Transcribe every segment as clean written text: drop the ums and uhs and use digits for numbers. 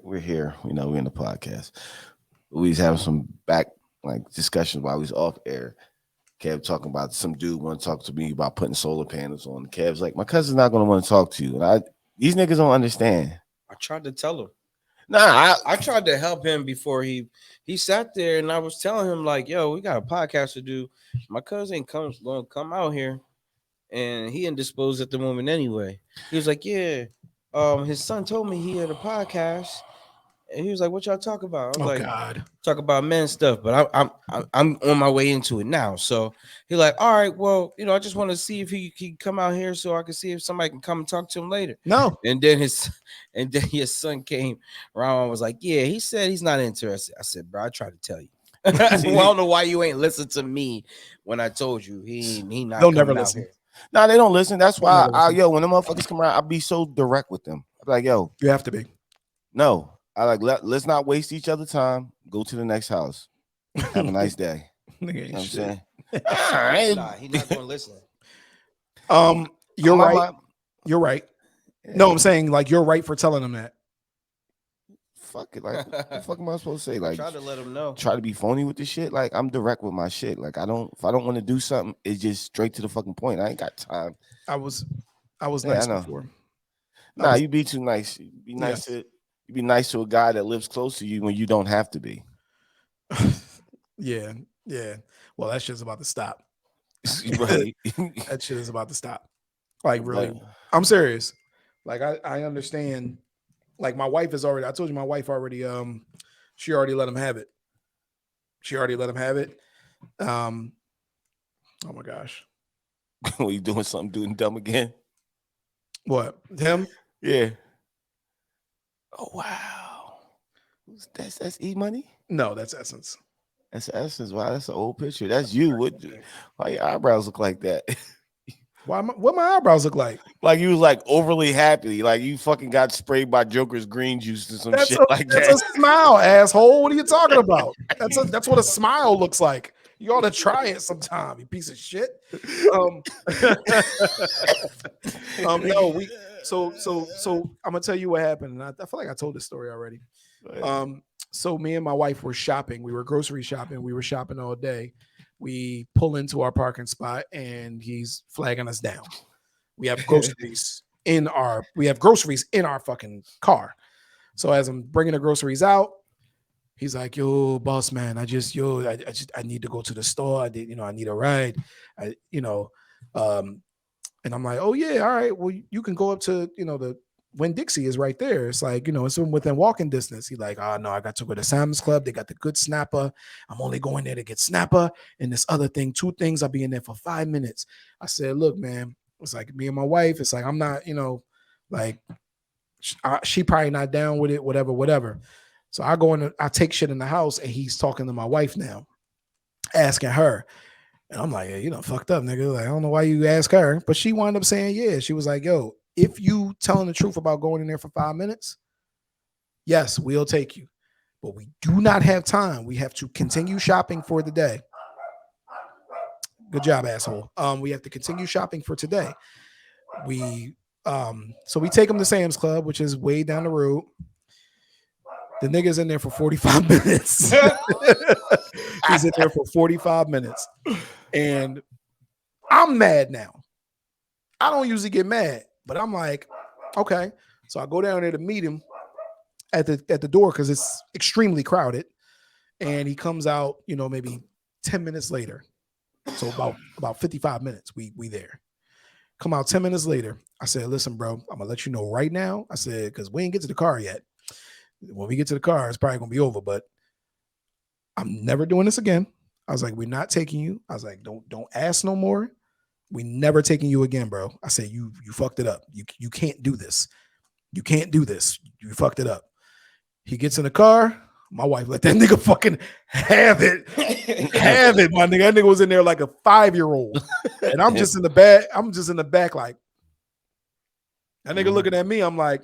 we're here. We're in the podcast. We was having some back discussions while we was off air. Kev talking about some dude want to talk to me about putting solar panels on. Kev's like, my cousin's not gonna want to talk to you. And these niggas don't understand. I tried to tell him. Nah, I tried to help him before he sat there, and I was telling him like, "Yo, we got a podcast to do. My cousin gonna come out here, and he indisposed at the moment anyway." He was like, "Yeah, his son told me he had a podcast." And he was like, "What y'all talk about?" I was Oh like, God. "Talk about men stuff." But I'm on my way into it now. So he's like, "All right, well, I just want to see if he can come out here so I can see if somebody can come and talk to him later." No. And then his son came around and was like, "Yeah, he said he's not interested." I said, "Bro, I tried to tell you." Well, I don't know why you ain't listen to me when I told you he not. They'll coming never out listen. here. nah, they don't listen. That's why listen. when the motherfuckers come around, I'll be so direct with them. I'll be like, yo, You have to be. no. Let's not waste each other's time. Go to the next house. Have a nice day. Nigga You ain't know what I'm shit. saying? All right. Nah, he's not gonna listen. You're My- right. my- You're right. yeah, No, I'm saying like you're right for telling them that. fuck it. Like, what the fuck am I supposed to say? Like, Try to let him know. try to be phony with this shit. Like, I'm direct with my shit. Like, if I don't want to do something, it's just straight to the fucking point. I ain't got time. I was nice I know. before. Nah, you be too nice. You be nice to a guy that lives close to you when you don't have to be. Yeah. Well, that shit's about to stop. Right. That shit is about to stop. Like really, But- I'm serious. Like I understand. Like my wife is already. I told you my wife already. She already let him have it. Oh my gosh. when you doing something doing dumb again. What him? Yeah. Oh wow. That's E Money? No, that's Essence. That's Essence. Wow, that's an old picture. That's you. Why your eyebrows look like that? What my eyebrows look like? Like you was like overly happy. Like you fucking got sprayed by Joker's green juice or some shit like that's that. a smile, asshole. What are you talking about? That's what a smile looks like. You ought to try it sometime, you piece of shit. No, so I'm gonna tell you what happened. And I feel like I told this story already. So me and my wife were shopping. We were grocery shopping. We were shopping all day. We pull into our parking spot and he's flagging us down. We have groceries in our fucking car. So as I'm bringing the groceries out, he's like, "Yo, boss man, I need to go to the store. I need a ride. And I'm like, "Oh yeah, all right. Well, you can go up to, the When Dixie is right there. It's like, it's within walking distance." He's like, "Oh no, I got to go to Sam's Club. They got the good snapper. I'm only going there to get snapper and this other thing, 2 things. I'll be in there for 5 minutes." I said, "Look, man, it's like me and my wife. It's like I'm not, like she probably not down with it, whatever." So I take shit in the house and he's talking to my wife now, asking her. And I'm like, "Yeah, you done fucked up, nigga. Like, I don't know why you ask her." But she wound up saying, yeah. She was like, "Yo, if you telling the truth about going in there for 5 minutes, yes, we'll take you. But we do not have time. We have to continue shopping for the day." Good job, asshole. We have to continue shopping for today. So we take him to Sam's Club, which is way down the road. The nigga's in there for 45 minutes. He's in there for 45 minutes. And I'm mad now. I don't usually get mad, but I'm like, okay. So I go down there to meet him at the door because it's extremely crowded. And he comes out, maybe 10 minutes later. So about 55 minutes, we there. Come out 10 minutes later. I said, "Listen, bro, I'm gonna let you know right now." I said, because we ain't get to the car yet. When we get to the car, it's probably gonna be over, but I'm never doing this again. I was like, "We're not taking you." I was like, don't ask no more. We never taking you again, bro. I said, you fucked it up. You can't do this. You can't do this. You fucked it up. He gets in the car. My wife let that nigga fucking have it. Have it, my nigga. That nigga was in there like a 5-year-old. And I'm just in the back. Like, that nigga looking at me. I'm like,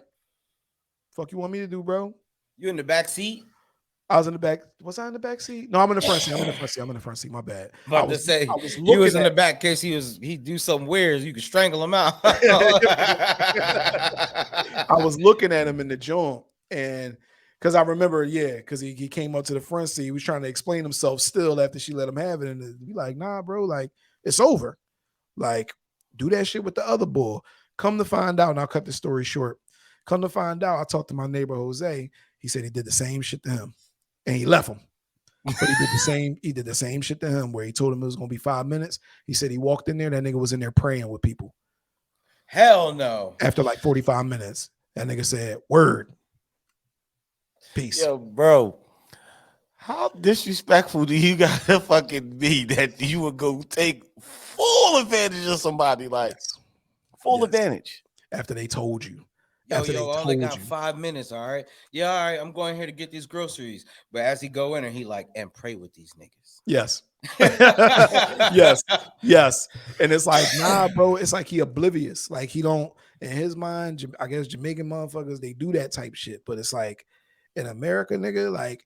"Fuck you want me to do, bro?" You in the back seat? I was in the back. Was I in the back seat? No, I'm in the front seat. I'm in the front seat. My bad. About to say you was in the back in case he do something weird. You could strangle him out. I was looking at him in the joint, and Because I remember, because he came up to the front seat. He was trying to explain himself still after she let him have it. And be like, nah, bro, like, it's over. Like, do that shit with the other bull. Come to find out, and I'll cut the story short. Come to find out, I talked to my neighbor, Jose. He said he did the same shit to him. And he left him. But he did the same shit to him where he told him it was gonna be 5 minutes. He said he walked in there, that nigga was in there praying with people. Hell no. After like 45 minutes, that nigga said, word. Peace. Yo, bro, how disrespectful do you gotta fucking be that you would go take full advantage of somebody? Like, full advantage. After they told you. Yo, I only got 5 minutes, all right? Yeah, all right, I'm going here to get these groceries. But as he go in and he like, and pray with these niggas. Yes. Yes. And it's like, nah, bro, it's like he oblivious. Like he don't, in his mind, I guess Jamaican motherfuckers, they do that type shit. But it's like, in America, nigga, like,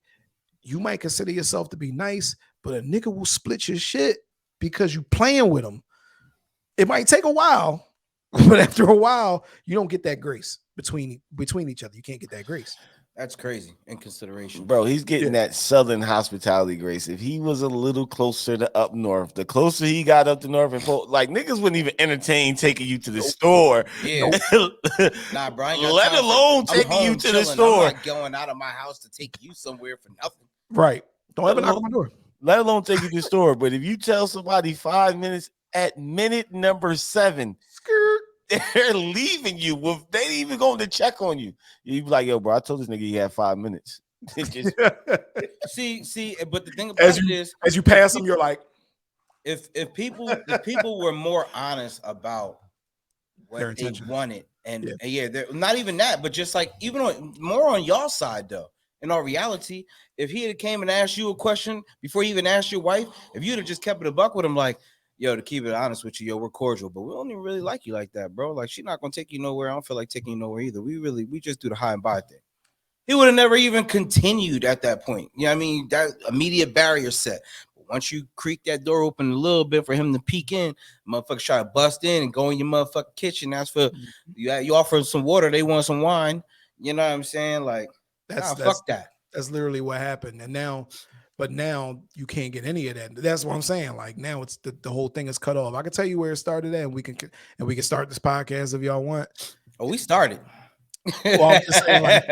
you might consider yourself to be nice, but a nigga will split your shit because you playing with him. It might take a while, but after a while, you don't get that grace between each other. You can't get that grace. That's crazy. In consideration, bro. He's getting that Southern hospitality grace. If he was a little closer to up north, the closer he got up to north, and like niggas wouldn't even entertain taking you to the store. Yeah, nah, bro. Let alone taking you to the store. I'm not going out of my house to take you somewhere for nothing. Right. Don't ever knock on my door. Let alone take you to the store. But if you tell somebody 5 minutes at minute number 7, they're leaving you. They ain't even going to check on you. You be like, yo, bro, I told this nigga he had 5 minutes. see, but the thing about it is, as you pass them, you're like, if people were more honest about what they wanted, and they're not even that, but just like even more on y'all side though. In all reality, if he had came and asked you a question before you even asked your wife, if you'd have just kept it a buck with him, like, yo, to keep it honest with you, yo, we're cordial, but we don't even really like you like that, bro. Like, she's not gonna take you nowhere. I don't feel like taking you nowhere either. We just do the high and by thing. He would have never even continued at that point. You know what I mean? That immediate barrier set. But once you creak that door open a little bit for him to peek in, motherfuckers try to bust in and go in your motherfucking kitchen. That's for you offer some water, they want some wine. You know what I'm saying? Like, fuck that. That's literally what happened. And now you can't get any of that. That's what I'm saying. Like now it's the whole thing is cut off. I can tell you where it started at, and we can start this podcast if y'all want. Oh, we started. Well, I'm just saying, like,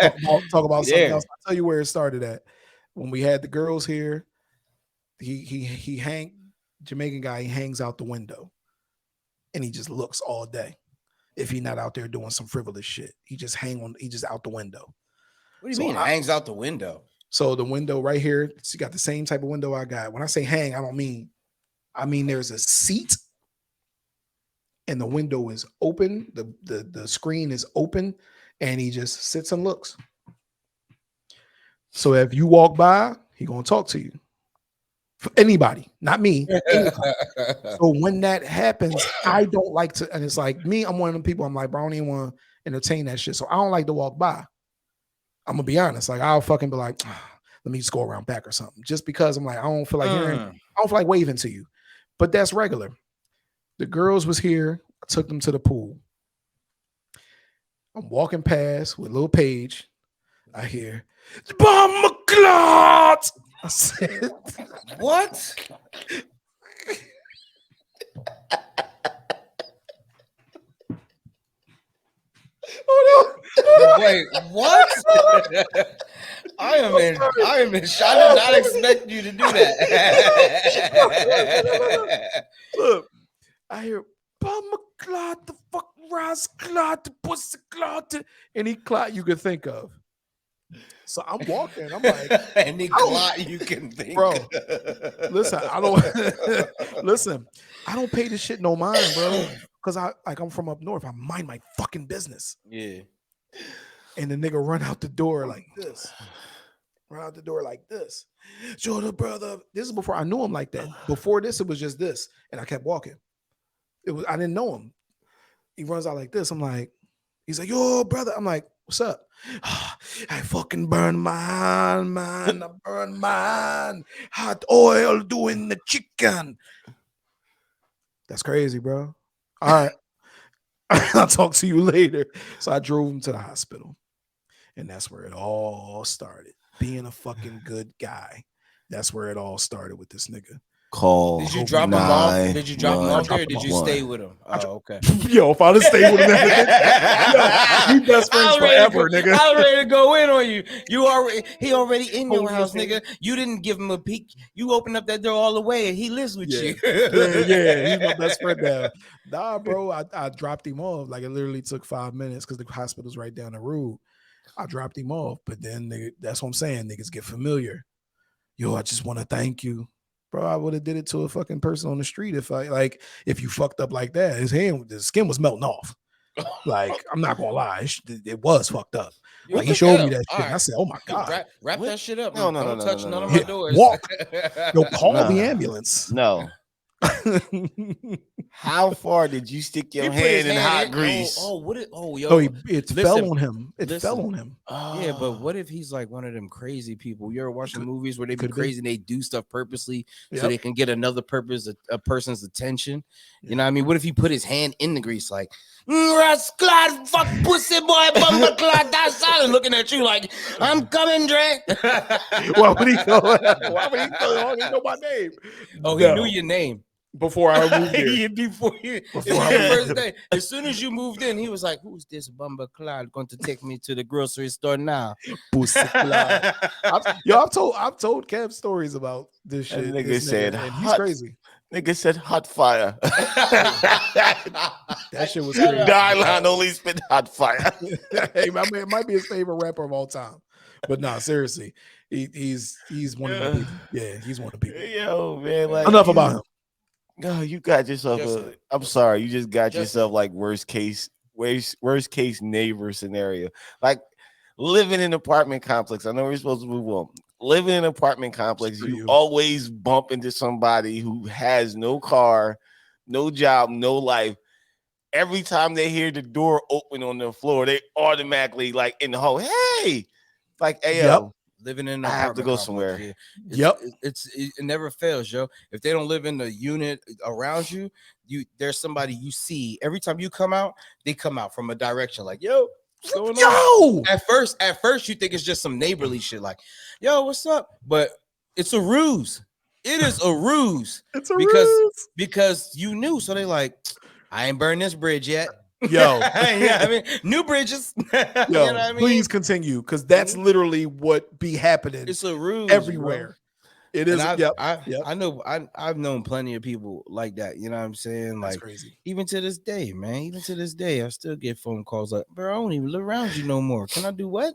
talk about something else. I'll tell you where it started at. When we had the girls here, Jamaican guy, he hangs out the window and he just looks all day. If he's not out there doing some frivolous shit, he just out the window. What do you mean? Hangs out the window. So the window right here, she got the same type of window I got. When I say hang, I mean there's a seat and the window is open. The screen is open and he just sits and looks. So if you walk by, he gonna talk to you. For anybody, not me. So when that happens, I don't like to, and it's like me, I'm one of them people, I'm like, bro, I don't even want to entertain that shit. So I don't like to walk by. I'm gonna be honest. Like I'll fucking be like, let me just go around back or something. Just because I'm like, I don't feel like hearing, I don't feel like waving to you. But that's regular. The girls was here. I took them to the pool. I'm walking past with little Paige. I hear, bomb clot. I said, what? Wait, what? I am in shock. I did not expect you to do that. Look, I hear bomb clot, the fuck rise clot, the pussy clot, any clot you could think of. So I'm walking. I'm like, any clot you can think, bro. Listen, I don't pay this shit no mind, bro. Because I'm from up north. I mind my fucking business. Yeah. And the nigga run out the door like this. Run out the door like this. Jordan, brother. This is before I knew him like that. Before this, it was just this. And I kept walking. I didn't know him. He runs out like this. I'm like, he's like, yo, brother. I'm like, what's up? I fucking burn my hand, man. I burn my hand. Hot oil doing the chicken. That's crazy, bro. All right. I'll talk to you later. So I drove him to the hospital. And that's where it all started. Being a fucking good guy. That's where it all started with this nigga. Call. Did you drop him off? Did you drop him off there? Or 911. did you stay with him? Oh, okay. Yo, if I'd have stayed with him, yo, we best friends forever, nigga. I was ready to go in on you. He already in your house, nigga. You didn't give him a peek. You opened up that door all the way, and he lives with you. yeah, he's my best friend now. Nah, bro, I dropped him off. Like it literally took 5 minutes because the hospital's right down the road. I dropped him off, but then that's what I'm saying. Niggas get familiar. Yo, I just want to thank you. Bro, I would have did it to a fucking person on the street if you fucked up like that. The skin was melting off. Like, I'm not gonna lie, it was fucked up. Like he showed me that shit. And I said, "Oh my god, wrap that shit up. No, Don't touch none of my doors. Walk. Yo, call the ambulance." No. How far did you stick your hand in hot grease? It fell on him. Fell on him. Yeah, but what if he's like one of them crazy people? You ever watching movies where they be crazy and they do stuff purposely so they can get another a person's attention? You know what I mean? What if he put his hand in the grease like, rascal, fuck pussy boy, bumper clot, that's silent, looking at you like, I'm coming, Dre. Why would he go? Why would he go? He know my name. Oh, he knew your name. Before I moved here. Before the first day. As soon as you moved in, he was like, who's this bumper clod going to take me to the grocery store now? Pussy clod. I've told Kev stories about this shit. And nigga said, and he's crazy. Nigga said hot fire. That shit was crazy. Dylon only spit hot fire. Hey, my man, it might be his favorite rapper of all time. But nah, seriously. He's one of the people. Yeah, he's one of the people. Yo, man. Like, enough about him. No, you got yourself I'm sorry, you just got yourself like worst case neighbor scenario. Like living in an apartment complex. I know we're supposed to move on. Living in an apartment complex, you always bump into somebody who has no car, no job, no life. Every time they hear the door open on the floor, they automatically like in the hall, hey, like, hey, yo. Living in an I have to go complex, somewhere. Yeah. It never fails, yo. If they don't live in the unit around you, there's somebody you see every time you come out. They come out from a direction like, yo, what's going on? At first, you think it's just some neighborly shit like, yo, what's up? But it's a ruse. It is a ruse. It's a ruse because you knew. So they like, I ain't burned this bridge yet. Yo, yeah, I mean, new bridges. Yo, you know what I mean? Please continue because that's literally what be happening. It's a ruse everywhere. Bro. It is. I know. I've known plenty of people like that. You know what I'm saying? That's like crazy. Even to this day, man. Even to this day, I still get phone calls like, "Bro, I don't even live around you no more. Can I do what?"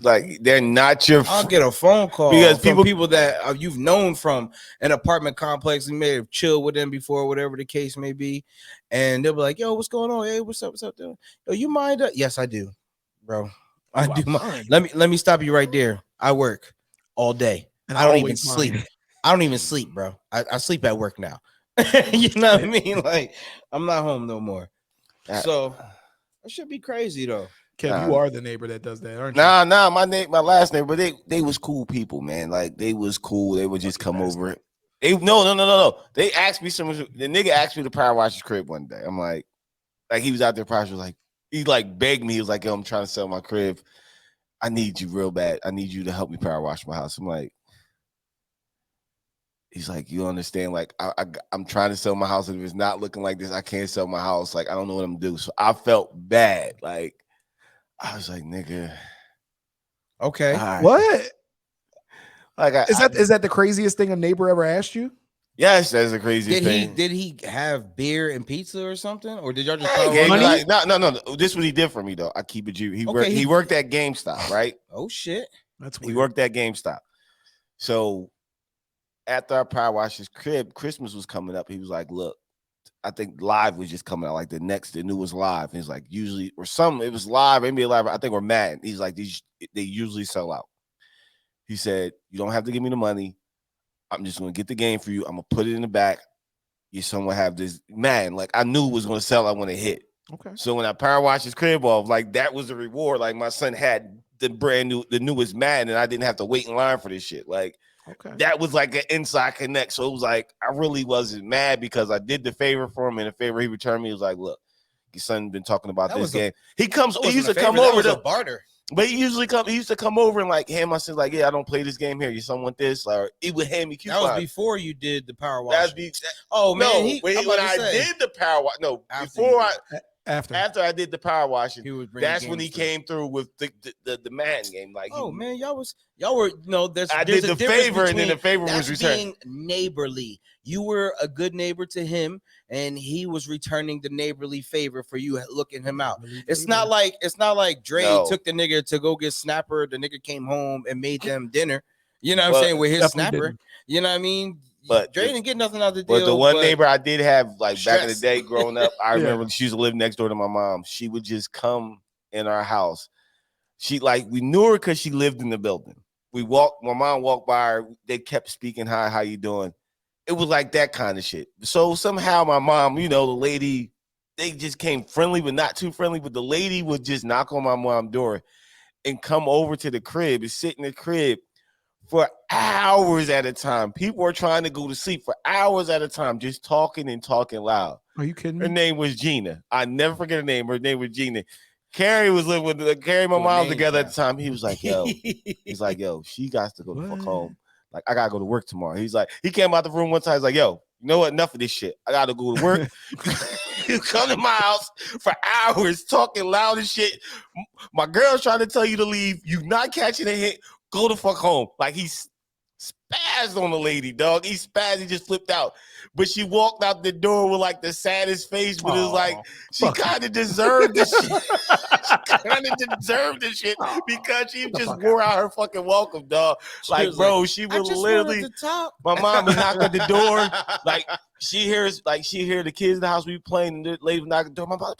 Like they're not your. I'll get a phone call because from people that you've known from an apartment complex. You may have chilled with them before, whatever the case may be, and they'll be like, "Yo, what's going on? Hey, what's up? What's up, dude? Yo, you mind?" Yes, I do, bro. I do. Let me stop you right there. I work all day, and I don't even sleep. I don't even sleep, bro. I sleep at work now. You know what I mean? Like I'm not home no more. So that should be crazy though. Kev, you are the neighbor that does that, aren't you? Nah, my last neighbor, they was cool people, man. Like they was cool. They would just come over. No. They asked me the nigga asked me to power wash his crib one day. I'm like he was out there power, like he like begged me. He was like, yo, I'm trying to sell my crib. I need you real bad. I need you to help me power wash my house. I'm like, he's like, you understand? Like I'm trying to sell my house, and if it's not looking like this, I can't sell my house. Like I don't know what I'm gonna do. So I felt bad. Like I was like, nigga. Okay. Right. What? Like is that the craziest thing a neighbor ever asked you? Yes, that's the craziest thing. Did he have beer and pizza or something? Or did y'all just money? No. This is what he did for me though. I keep it you. He worked at GameStop, right? Oh shit. That's weird. He worked at GameStop. So after I power washed his crib, Christmas was coming up. He was like, look, I think Live was just coming out, like the newest Live. He's like, usually, or some, it was Live, NBA Live, I think, or Madden. He's like, they usually sell out. He said, you don't have to give me the money. I'm just going to get the game for you. I'm going to put it in the back. Your son will have this. Man, like, I knew it was going to sell out when it hit. Okay. So when I power washed his crib off, like, that was the reward. Like, my son had the newest Madden, and I didn't have to wait in line for this shit. Like, okay. That was like an inside connect. So it was like, I really wasn't mad because I did the favor for him, and the favor he returned me was like, look, your son been talking about this game. He used to come over to barter. But he used to come over and like hand my son like, yeah, I don't play this game here. Your son want this, or he would hand me coupons. That was before you did the power wash. Oh man, no, when I did the power wash, no, after I did the power washing, that's when he came through with the Madden game. Like, man, y'all were I did the favor, and then the favor was returned. Being neighborly. You were a good neighbor to him, and he was returning the neighborly favor for you, looking him out. It's not like Dre took the nigga to go get snapper. The nigga came home and made them dinner. You know what I'm saying, with his snapper. Didn't. You know what I mean? But Dre didn't get nothing out of the deal. But the one neighbor I did have, like back in the day, growing up, I remember she used to live next door to my mom. She would just come in our house. We knew her because she lived in the building. My mom walked by her. They kept speaking, hi, how you doing? It was like that kind of shit. So somehow my mom, the lady, they just came friendly, but not too friendly. But the lady would just knock on my mom's door and come over to the crib and sit in the crib for hours at a time. People are trying to go to sleep for hours at a time, just talking and talking loud. Are you kidding me? Her name was Gina. I never forget her name. Her name was Gina. Carrie was living with Carrie and my mom together at the time. He was like, yo, she got to go to fuck home. Like, I gotta go to work tomorrow. He's like, he came out the room one time. He's like, yo, you know what? Enough of this shit. I gotta go to work. You come to my house for hours talking loud as shit. My girl's trying to tell you to leave. You not catching a hit. Go the fuck home. Like, he's spazzed on the lady, dog. He spazzed. He just flipped out. But she walked out the door with like the saddest face. But it was like, she kind of deserved this shit. She kind of deserved this shit because she just wore out her fucking welcome, dog. Like, bro, she would literally. My mom would knock at the door. Like, she hear the kids in the house. We playing, and the lady would knock at the door. My mom,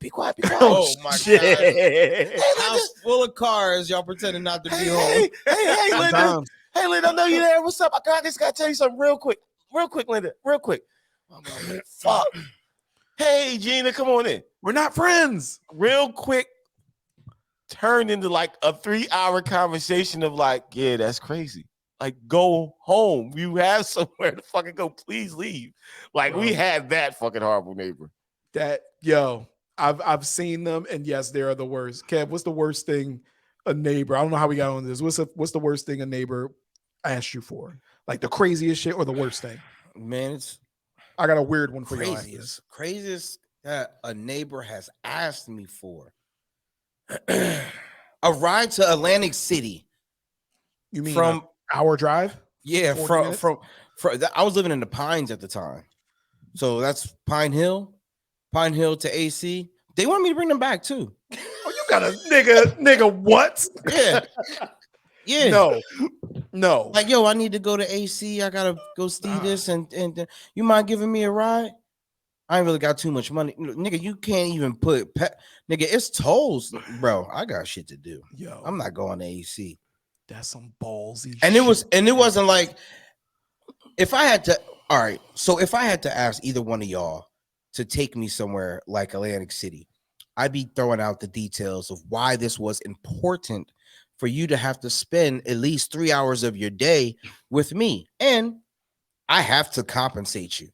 be quiet. Oh my god! House full of cars. Y'all pretending not to be home. Hey, Linda. Hey, Linda, I know you there. What's up? I just gotta tell you something real quick, Linda. Real quick. Fuck. Hey, Gina, come on in. We're not friends. Real quick. Turned into like a 3-hour conversation of like, yeah, that's crazy. Like, go home. You have somewhere to fucking go. Please leave. Like, we had that fucking horrible neighbor. I've seen them, and yes, they are the worst. Kev, what's the worst thing a neighbor? I don't know how we got on this. What's the worst thing a neighbor asked you for? Like the craziest shit or the worst thing? Man, I got a weird one for you. Craziest that a neighbor has asked me for. A ride to Atlantic City. You mean from hour drive? Yeah, from I was living in the Pines at the time. So that's Pine Hill to AC. They want me to bring them back too. Oh, you got a nigga what? Yeah. Yeah. No. Like, yo, I need to go to AC. I gotta go see this, and you mind giving me a ride? I ain't really got too much money, nigga. You can't even put nigga. It's tolls, bro. I got shit to do. Yo, I'm not going to AC. That's some ballsy. And it wasn't like if I had to. All right, so if I had to ask either one of y'all to take me somewhere like Atlantic City, I'd be throwing out the details of why this was important for you to have to spend at least 3 hours of your day with me, and I have to compensate you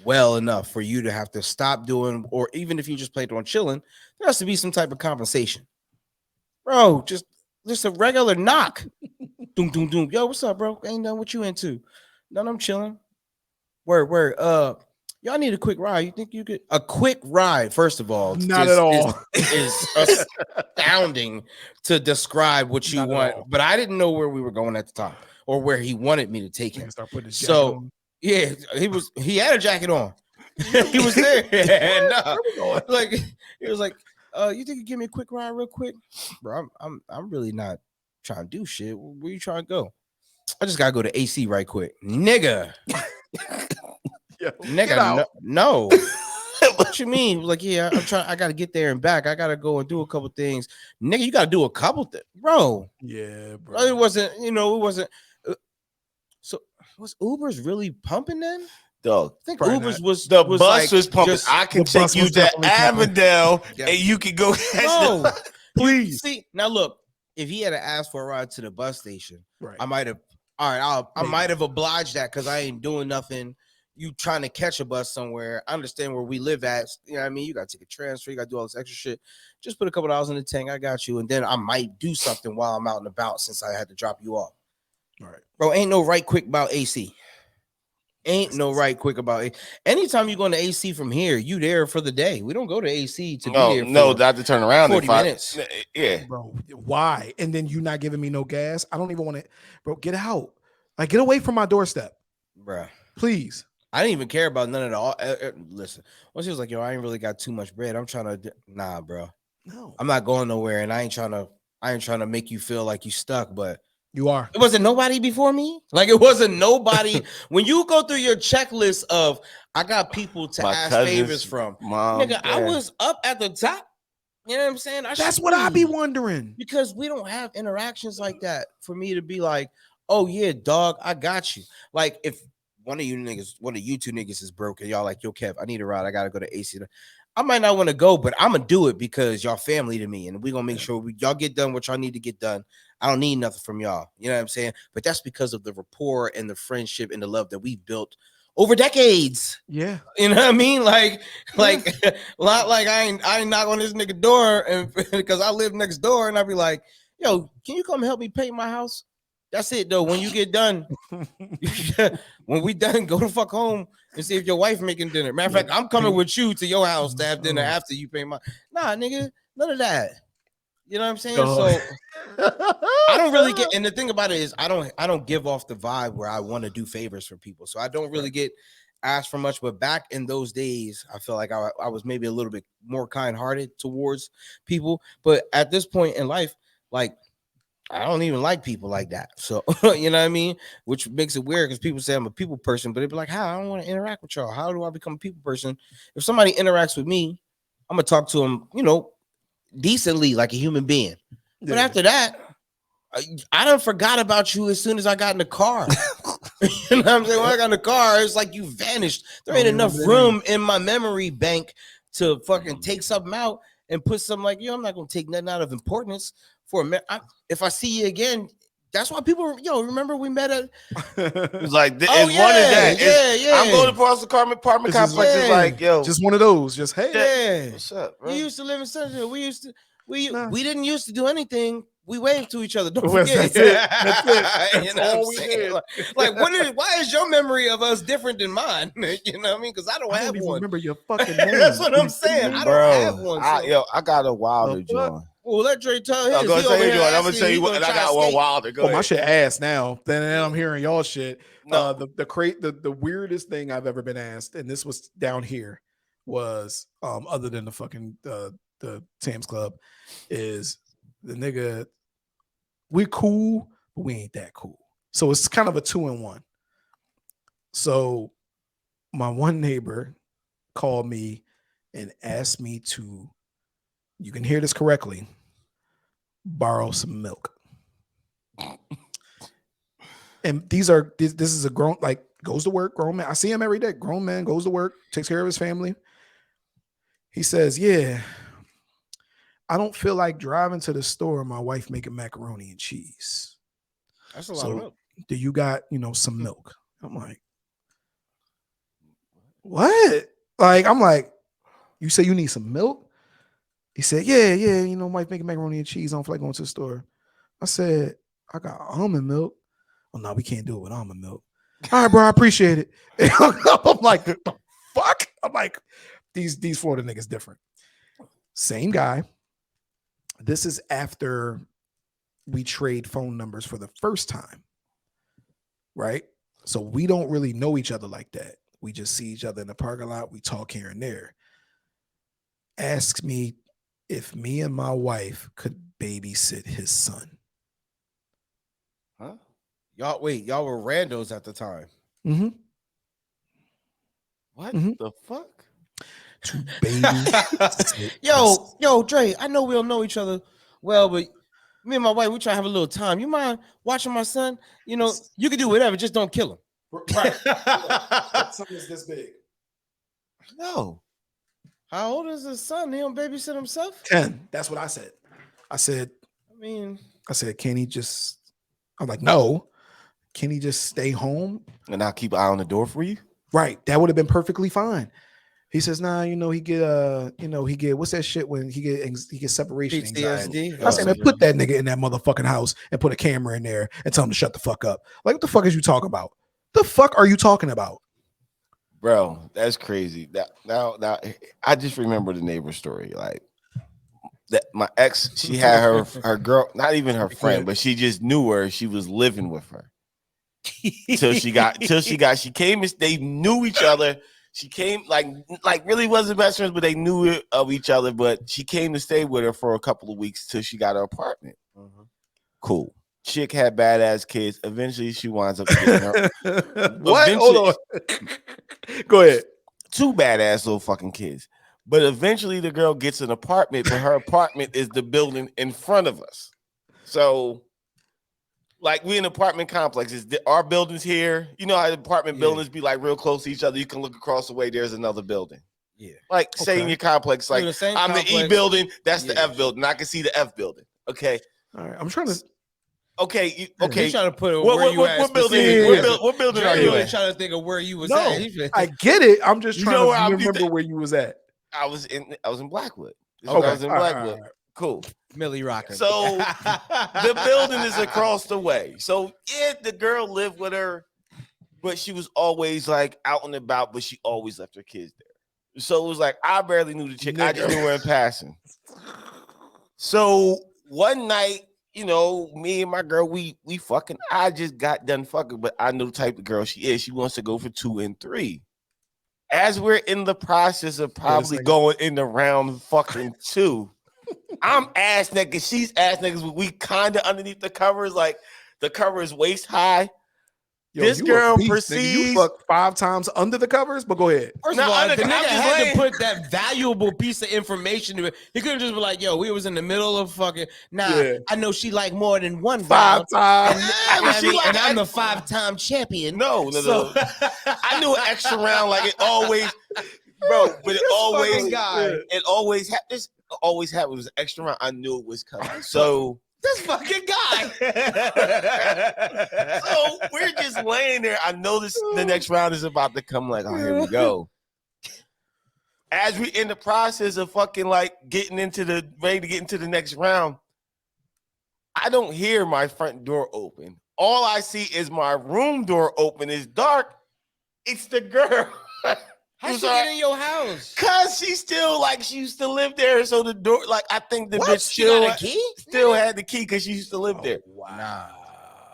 well enough for you to have to stop doing, or even if you just played on chilling, there has to be some type of compensation, bro. Just a regular knock. Doom doom doom. Yo, what's up, bro? Ain't done what you into. No, I'm chilling. Word. Y'all need a quick ride. You think you could a quick ride? First of all, not at all. Is astounding to describe what you want. But I didn't know where we were going at the time or where he wanted me to take him. So yeah, he had a jacket on. He was there. Like he was like, you think you give me a quick ride real quick? Bro, I'm really not trying to do shit. Where you trying to go? I just gotta go to AC right quick. Nigga. Yo, nigga, no. What you mean? Like, yeah, I gotta get there and back. I gotta go and do a couple things. Nigga, you gotta do a couple things, bro. Yeah, bro. It wasn't. So was Uber's really pumping then? Dog, I think Uber's was bus like was pumping. I can take you to Avondale and you can go. No, please. See, now look, if he had asked for a ride to the bus station, right, I might have. All right, I might have obliged that because I ain't doing nothing. you trying to catch a bus somewhere. I understand where we live at. You know what I mean? You got to take a transfer. You got to do all this extra shit. Just put a couple dollars in the tank. I got you. And then I might do something while I'm out and about since I had to drop you off. All right. Bro, ain't no right quick about AC. Ain't no right quick about it. Anytime you go to AC from here, you there for the day. We don't go to AC to be there. No, not to turn around 40 minutes. Yeah, Bro, why? And then you not giving me no gas. I don't even want to, bro. Get out. Like, get away from my doorstep, Bro. please. I didn't even care about none of the. Listen, once he was like, "Yo, I ain't really got too much bread. I'm trying to." Nah, bro. No, I'm not going nowhere, and I ain't trying to make you feel like you stuck, but. You are. It wasn't nobody before me. Like it wasn't nobody. When you go through your checklist of I got people to ask favors from, mom, nigga, I was up at the top. You know what I'm saying? That's what I be wondering. Because we don't have interactions like that for me to be like, oh yeah, dog, I got you. Like if one of you two niggas is broken, y'all like, yo, Kev, I need a ride. I gotta go to AC. I might not want to go, but I'm gonna do it because y'all family to me, and we gonna make sure y'all get done what y'all need to get done. I don't need nothing from y'all. You know what I'm saying? But that's because of the rapport and the friendship and the love that we've built over decades. Yeah. You know what I mean? Like I ain't knock on this nigga door and because I live next door and I'd be like, yo, can you come help me paint my house? That's it though. When you get done, when we done, go the fuck home and see if your wife making dinner. Matter of fact, I'm coming with you to your house to have dinner after you paint my. Nah, nigga, none of that. You know what I'm saying? So I don't really get, and the thing about it is I don't give off the vibe where I want to do favors for people. So I don't really get asked for much. But back in those days, I felt like I was maybe a little bit more kind-hearted towards people. But at this point in life, like I don't even like people like that. So you know what I mean? Which makes it weird because people say I'm a people person, but they'd be like, how? I don't want to interact with y'all. How do I become a people person? If somebody interacts with me, I'm gonna talk to them, decently like a human being. But after that, I done forgot about you as soon as I got in the car. You know what I'm saying? When I got in the car, it's like you vanished. There ain't enough room in my memory bank to fucking take something out and put something like, I'm not gonna take nothing out of importance for a minute. If I see you again, that's why people, remember we met at. It's like, it's one of that. Yeah. I'm going across the apartment complex. It's like, yo, just one of those. Just hey, what's up, bro? We used to live in Central. We didn't used to do anything. We waved to each other. Don't forget. That's it. That's all we did. Like, why is your memory of us different than mine? You know what I mean? Because I don't have even one. Remember your fucking name. That's what I'm saying. I don't have one. I got a wilder joint. Well, let Dre tell his. I'm gonna tell you what. And I got one wilder. Go ahead. My shit ass now. Then I'm hearing y'all shit. No. The weirdest thing I've ever been asked, and this was down here, was other than the fucking the Sam's Club, is the nigga. We cool, but we ain't that cool. So it's kind of a 2-in-1. So my one neighbor called me and asked me to, you can hear this correctly, borrow some milk. And this is a grown, like, goes to work, grown man. I see him every day. Grown man goes to work, takes care of his family. He says, yeah, I don't feel like driving to the store. My wife making macaroni and cheese. That's a lot of milk. Do you got, some milk? I'm like, what? Like, I'm like, you say you need some milk? He said, yeah, wife making macaroni and cheese. I don't feel like going to the store. I said, I got almond milk. Oh, no, we can't do it with almond milk. All right, bro, I appreciate it. And I'm like, the fuck? I'm like, these Florida niggas different. Same guy. This is after we trade phone numbers for the first time, right? So we don't really know each other like that. We just see each other in the parking lot. We talk here and there. Asks me if me and my wife could babysit his son. Huh? Y'all were randos at the time. Mm-hmm. What the fuck? To baby. Yo, Dre, I know we don't know each other well, but me and my wife, we try to have a little time. You mind watching my son? You can do whatever, just don't kill him. Right. That son is this big. No. How old is his son? He don't babysit himself? 10. That's what I said. I said, can he just, I'm like, no. Can he just stay home? And I'll keep an eye on the door for you? Right. That would have been perfectly fine. He says, nah, he get what's that shit when he get separation anxiety. PTSD. I say, man, yeah. put that nigga in that motherfucking house and put a camera in there and tell him to shut the fuck up. Like, what the fuck is you talking about? The fuck are you talking about? Bro, that's crazy. Now, I just remember the neighbor story. Like that, my ex, she had her girl, not even her friend, but she just knew her. She was living with her she came. They knew each other. She came like really wasn't best friends, but they knew of each other. But she came to stay with her for a couple of weeks till she got her apartment. Mhm. Cool. Chick had badass kids. Eventually, she winds up getting her. What? Hold on. Go ahead. 2 badass little fucking kids. But eventually, the girl gets an apartment, but her apartment is the building in front of us. So, like, we in an apartment complex. Our building's here. You know how the apartment buildings be like real close to each other. You can look across the way. There's another building. Yeah. Like, say in your complex, like, I'm the E building. That's the F building. I can see the F building. Okay. All right. I'm trying to. Okay. You're trying to put it What where you at. building? What building are you really at? trying to think of where you was No, at. I get it. I'm just You trying know to where I'm- remember where you was at. I was in Blackwood. I Okay. was in All right, Blackwood. all right. Cool. Millie rocking. So the building is across the way. So yeah, the girl lived with her, but she was always like out and about, but she always left her kids there. So it was like I barely knew the chick. I just knew her in passing. So one night, me and my girl, we fucking. I just got done fucking, but I know the type of girl she is. She wants to go for 2 and 3. As we're in the process of probably going in the round fucking 2, I'm ass naked. She's ass naked. We kind of underneath the covers, like the cover is waist high. Yo, this you girl a beast, proceeds. nigga. You fucked 5 times under the covers, but go ahead. First of all, the nigga had to put that valuable piece of information to it. He couldn't just be like, yo, we was in the middle of fucking, I know she like more than one 5 times. And I'm the 5-time champion. No. I knew an extra round like it always, bro, but it always happens an extra round. I knew it was coming. So this fucking guy. So we're just laying there. I know the next round is about to come. Like, oh, here we go. As we in the process of fucking like ready to get into the next round, I don't hear my front door open. All I see is my room door open. It's dark. It's the girl. How she get in your house? Cause she used to live there. So the door, I think the bitch still had the key because she used to live there. Wow.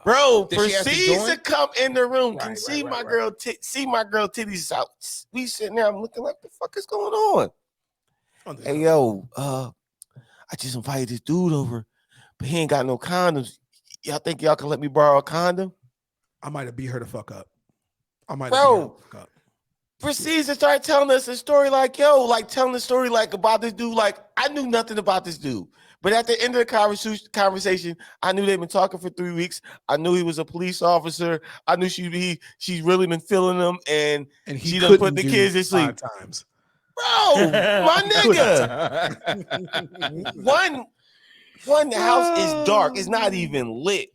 Bro, proceeds to come in the room, see my girl titties out. We sitting there, I'm looking like, the fuck is going on? Hey, yo, I just invited this dude over, but he ain't got no condoms. Y'all think y'all can let me borrow a condom? I might have beat her to fuck up. Proceeds to start telling us a story telling the story about this dude. Like, I knew nothing about this dude. But at the end of the conversation, I knew they'd been talking for 3 weeks. I knew he was a police officer. I knew she's really been feeling him, and she done put the kids to sleep 5 times. Bro, my nigga. One house is dark. It's not even lit.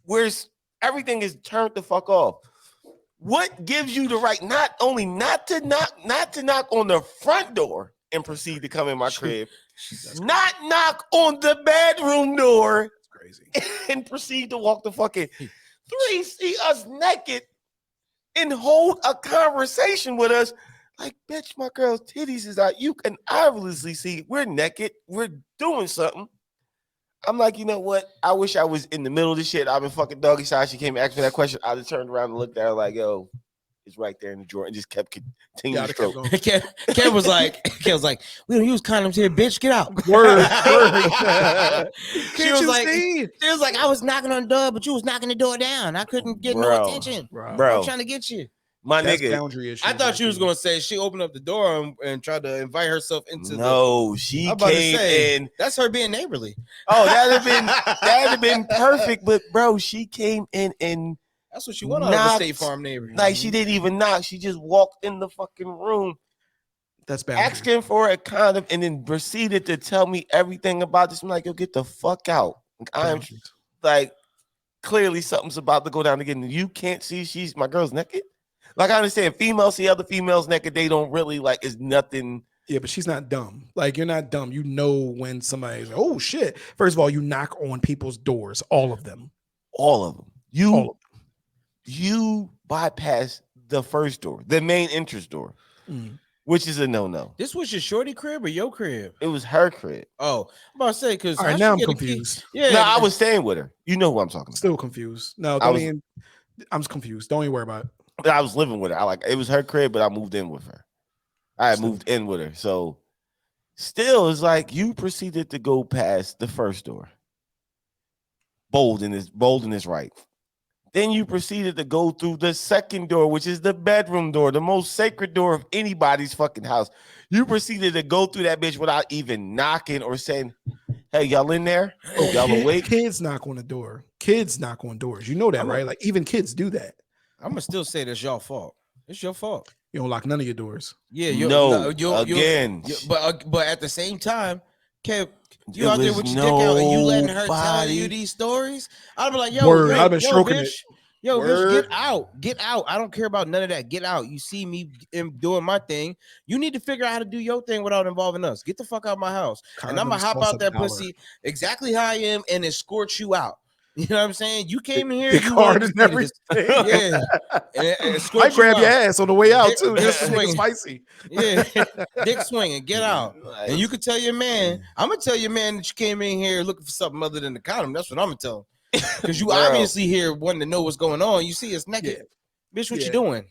Where's everything is turned the fuck off. What gives you the right not only not to knock on the front door and proceed to come in my crib, not knock on the bedroom door? That's crazy. And proceed to walk the fucking 3, see us naked and hold a conversation with us. Like, bitch, my girl's titties is out. You can obviously see we're naked. We're doing something. I'm like, you know what? I wish I was in the middle of this shit. I've been fucking doggy style. She came and asked me that question. I just turned around and looked at her like, yo, it's right there in the drawer, and just kept continuing to stroke. Kev was like, we don't use condoms here, bitch. Get out. Word. She was like, I was knocking on the door, but you was knocking the door down. I couldn't get no attention. Bro. I'm trying to get you. My That's nigga. boundary issue. I thought she was gonna say she opened up the door and tried to invite herself into she came in. That's her being neighborly. Oh, that'd have been perfect. But bro, she came in and that's what she wanted out of a State Farm neighbor. Like, she didn't even knock. She just walked in the fucking room. That's boundary. Asking for a condom and then proceeded to tell me everything about this. I'm like, yo, get the fuck out. I'm like, clearly something's about to go down again. You can't see my girl's naked. Like I understand females see other females naked, they don't really like it's nothing. Yeah, but she's not dumb. Like you're not dumb. You know when somebody's like, oh shit. First of all, you knock on people's doors, all of them. All of them. All of You bypass the first door, the main entrance door, them. which is a no. This was your shorty crib or your crib? It was her crib. Oh, I'm about to say because All right, now I'm confused. Yeah, No, I was staying with her. You know who I'm talking about. Still confused. No, I'm confused. Don't even worry about it. But I was living with her. It was her crib, but I moved in with her. I had moved in with her. So still, it's like you proceeded to go past the first door. Bold in his right. Then you proceeded to go through the second door, which is the bedroom door, the most sacred door of anybody's fucking house. You proceeded to go through that bitch without even knocking or saying, hey, y'all in there? Oh, y'all awake? Kids knock on the door. Kids knock on doors. You know that, right? Like even kids do that. I'm gonna still say that's y'all fault. It's your fault. You don't lock none of your doors. Yeah, again. But at the same time, Kev, you There out there was with your dick out and you letting her tell nobody. you these stories? I'd be like, yo, Word, yo, I've been yo, stroking bitch. it. Yo, bitch, Word. get out. I don't care about none of that. Get out. You see me doing my thing. You need to figure out how to do your thing without involving us. Get the fuck out of my house. And I'm gonna Condoms hop cost out that $1. pussy exactly how I am and escort you out. You know what I'm saying? You came in here, The you card wanted and to see this- everything. yeah. And I escort grab you your out. ass on the way out too. Dick Just to make it swing. spicy. Yeah, dick swinging, get out. And you can tell your man, I'm gonna tell your man that you came in here looking for something other than the condom. That's what I'm gonna tell him. Because you Girl. obviously here wanting to know what's going on. You see us naked. Bitch, what you doing?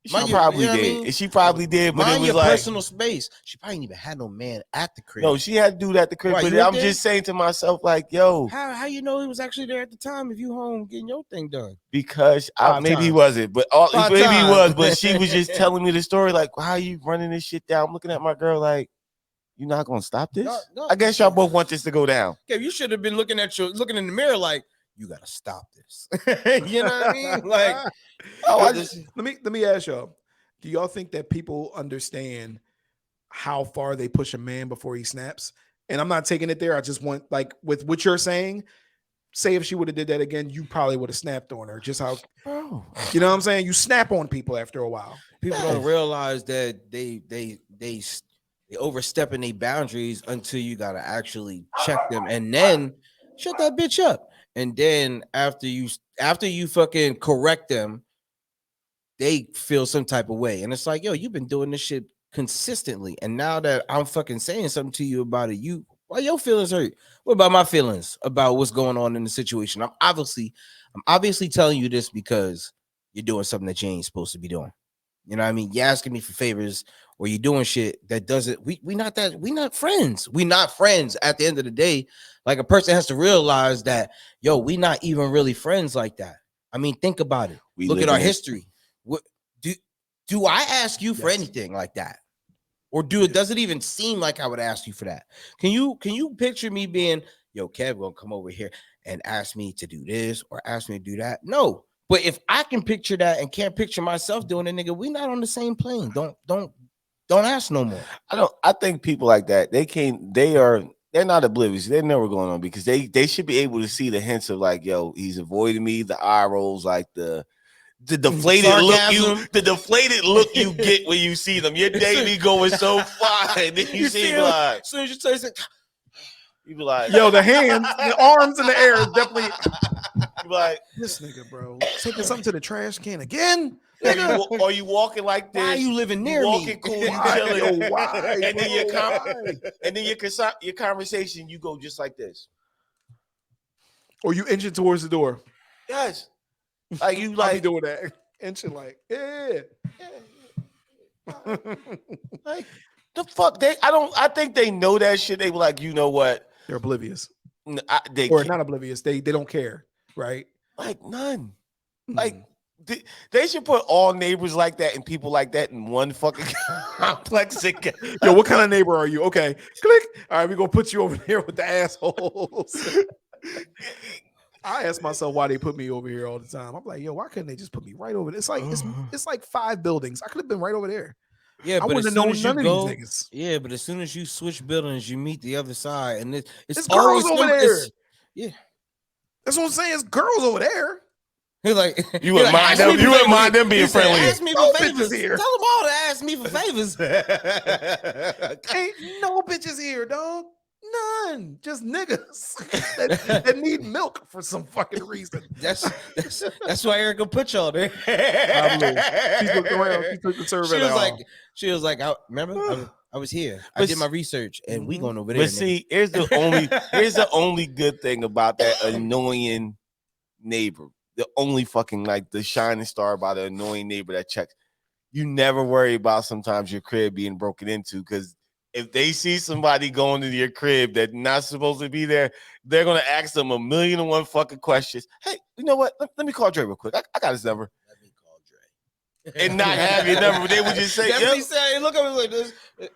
She Mind your- probably you know what I did. mean? She probably did, but Mind it was your like personal space. She probably ain't even had no man at the crib. no, she had to do that at the crib. Why, But you went I'm there? just saying to myself, like, yo, How you know he was actually there at the time if you home getting your thing done? because Five maybe he times. wasn't, but Five maybe he times. was, but she was just telling me the story, like, how are you running this shit down? I'm looking at my girl like, you not gonna stop this? No. I guess y'all both want this to go down. Okay, you should have been looking in the mirror like, you gotta stop this. You know what I mean? Like, Let me ask y'all. Do y'all think that people understand how far they push a man before he snaps? And I'm not taking it there. I just want, like, with what you're saying, say if she would have did that again, you probably would have snapped on her. Just how, Bro. you know what I'm saying? You snap on people after a while. people don't realize that they overstepping their boundaries until you gotta actually check them and then shut that bitch up. And then after you fucking correct them, they feel some type of way. And it's like, yo, you've been doing this shit consistently. And now that I'm fucking saying something to you about it, why your feelings hurt? What about my feelings about what's going on in the situation? I'm obviously telling you this because you're doing something that you ain't supposed to be doing. You know what I mean? You're asking me for favors or you're doing shit that doesn't, we not friends. We not friends at the end of the day. Like a person has to realize that, yo, we not even really friends like that. I mean, think about it. Look at our history. What do I ask you for anything like that? Or does it even seem like I would ask you for that? Can you picture me being, yo, Kev gonna come over here and ask me to do this or ask me to do that? No. But if I can picture that and can't picture myself doing it, nigga, we not on the same plane. Don't ask no more. I think people like that, they're not oblivious. They know what's going on because they should be able to see the hints of like, yo, he's avoiding me, the eye rolls, like the deflated look you get when you see them. Your day be going so fine. Then you see him like, as soon as you say it, you be like, Yo, the hands, the arms in the air is definitely. you be like, This nigga, bro, taking something to the trash can again. or you walking like this. why are you living near you me? walking cool, you Why? chilling. Yo, why, And then bro? and then your conversation, you go just like this. Or you inching towards the door. Yes. Like you I be like doing that. Inching like, yeah. like the fuck I think they know that shit. They were like, you know what? They're oblivious. They Or can't- not oblivious. They don't care, right? like none. Like they should put all neighbors like that and people like that in one fucking complex. Yo, what kind of neighbor are you? Okay, click. All right, we're gonna put you over there with the assholes. I ask myself why they put me over here all the time. I'm like, yo, why couldn't they just put me right over there? It's like it's like 5 buildings. I could have been right over there. Yeah, I but wouldn't as have soon known as you none of go, these niggas. yeah, but as soon as you switch buildings, you meet the other side, and it's It's always girls over them- there. yeah. That's what I'm saying. It's girls over there. He's like, You wouldn't mind them. You wouldn't mind them being friendly. Ask me No for favors. bitches here. Tell them all to ask me for favors. Ain't no bitches here, dog. None. Just niggas that need milk for some fucking reason. That's why Erica put y'all there. Probably. She looked around. She took the survey. She was like, remember, I was here. I But did my research, and we going over there. But see, here's the only good thing about that annoying neighbor. The only fucking like the shining star about the annoying neighbor that checks. You never worry about sometimes your crib being broken into, because if they see somebody going into your crib that's not supposed to be there, they're gonna ask them 1,000,001 fucking questions. Hey, you know what? Let me call Dre real quick. I got his number. Let me call Dre. And not have your number. They would just say, That's what he said. Look at me like this.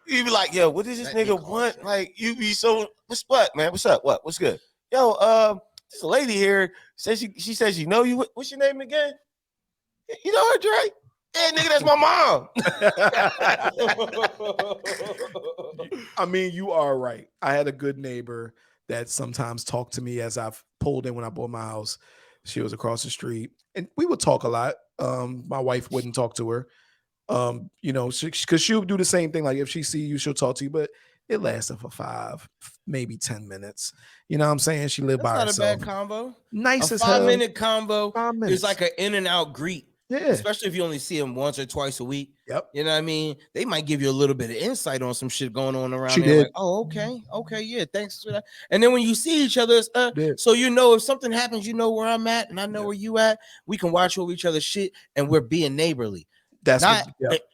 You be like, yo, what does this nigga want? Dre. Like, you be so, what, man? What's up? What's good? Yo, there's a lady here. Says she says she know you. What's your name again? You know her, Dre? Yeah, nigga, that's my mom. I mean, you are right. I had a good neighbor that sometimes talked to me as I've pulled in when I bought my house. She was across the street, and we would talk a lot. My wife wouldn't talk to her, because she'll do the same thing. Like if she see you, she'll talk to you, but it lasted for 5, maybe 10 minutes. You know what I'm saying? She lived by That's herself. not a bad combo. Nice A as hell. 5-minute combo 5 minutes. is like an in and out greet. Yeah. Especially if you only see them once or twice a week. Yep. You know what I mean? They might give you a little bit of insight on some shit going on around She there. did. Like, oh, okay, yeah, thanks for that. And then when you see each other, Did. so you know if something happens, you know where I'm at, and I know where you at. We can watch over each other's shit, and we're being neighborly. That's Not,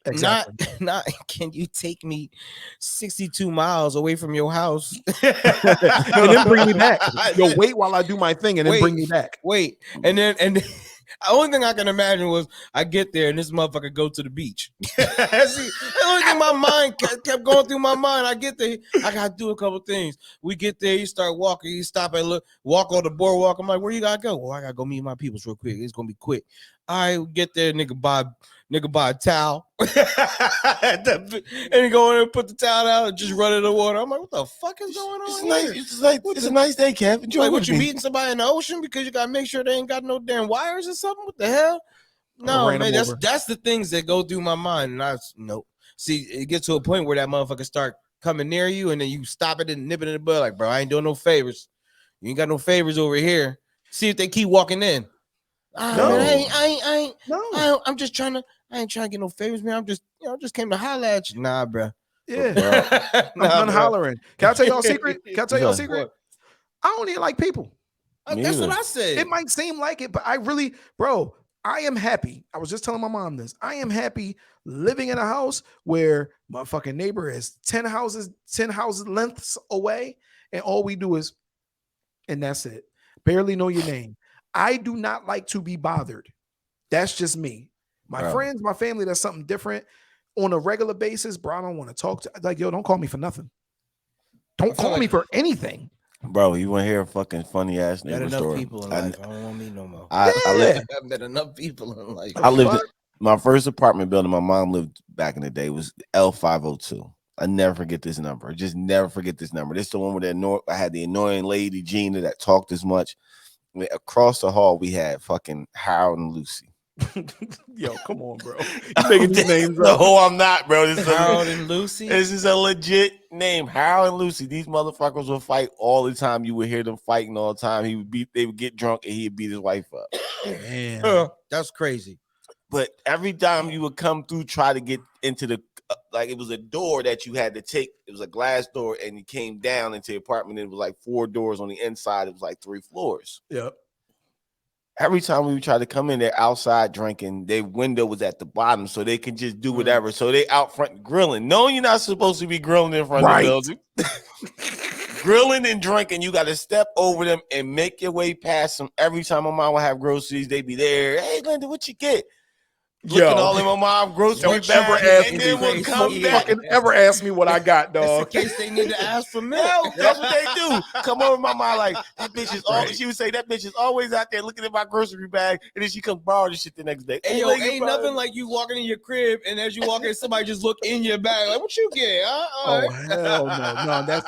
exactly. not. Can you take me 62 miles away from your house and then bring me back. Yo, wait while I do my thing and then bring me back. Wait, and then the only thing I can imagine was I get there and this motherfucker go to the beach. See, the only thing my mind kept going through my mind. I get there, I gotta do a couple things. We get there, you start walking, you stop and walk on the boardwalk. I'm like, where you gotta go? Well, I gotta go meet my peoples real quick. It's gonna be quick. All right, we get there, nigga buy a towel. And he go in and put the towel out and just run in the water. I'm like, what the fuck is going on? It's a nice day, Kev. Enjoy. Like, what, you meeting somebody in the ocean because you gotta make sure they ain't got no damn wires or something? What the hell? No, man, that's the things that go through my mind. And nope. See, it gets to a point where that motherfucker start coming near you, and then you stop it and nip it in the bud. Like, bro, I ain't doing no favors. You ain't got no favors over here. See if they keep walking in. No. Man, I ain't. No. I'm just trying to. I ain't trying to get no favors, man. I'm just came to holler at you. Nah, bro. Yeah. I'm done hollering. Can I tell y'all a secret? What? I don't even like people. That's what I said. It might seem like it, but I really, bro, I am happy. I was just telling my mom this. I am happy living in a house where my fucking neighbor is 10 houses lengths away, and all we do is, and that's it. Barely know your name. I do not like to be bothered. That's just me. My friends, my family, that's something different. On a regular basis, bro, I don't want to talk to, like, yo, don't call me for nothing. Don't call me for anything. Bro, you want to hear a fucking funny ass neighbor story? People in life. I don't want to meet no more. I've met enough people in life. I lived in my first apartment building. My mom lived back in the day was L502. I never forget this number. Just never forget this number. This is the one where I had the annoying lady Gina that talked as much. I mean, across the hall, we had fucking Harold and Lucy. Yo, come on, bro. You making these names up. No, I'm not, bro. This Harold and Lucy. This is a legit name. Harold and Lucy. These motherfuckers would fight all the time. You would hear them fighting all the time. They would get drunk and he'd beat his wife up. Damn. That's crazy. But every time you would come through, try to get into the like it was a door that you had to take. It was a glass door, and you came down into the apartment. And it was like 4 doors on the inside. It was like 3 floors. Yep. Every time we would try to come in, they're outside drinking. Their window was at the bottom, so they can just do whatever. So they out front grilling. No, you're not supposed to be grilling in front of the building. Grilling and drinking, you got to step over them and make your way past them. Every time my mom would have groceries, they be there. Hey, Linda, what you get? Looking all in my mom grocery bag, and then we'll come back. Ever ask me what I got, dog? In case they need to ask for milk. No, that's what they do. Come over my mom like, that bitch is always, she would say, that bitch is always out there looking at my grocery bag, and then she comes borrow the shit the next day. Hey, yo, ain't nothing like you walking in your crib, and as you walk in, somebody just look in your bag like, what you get? Oh, hell no. No, that's,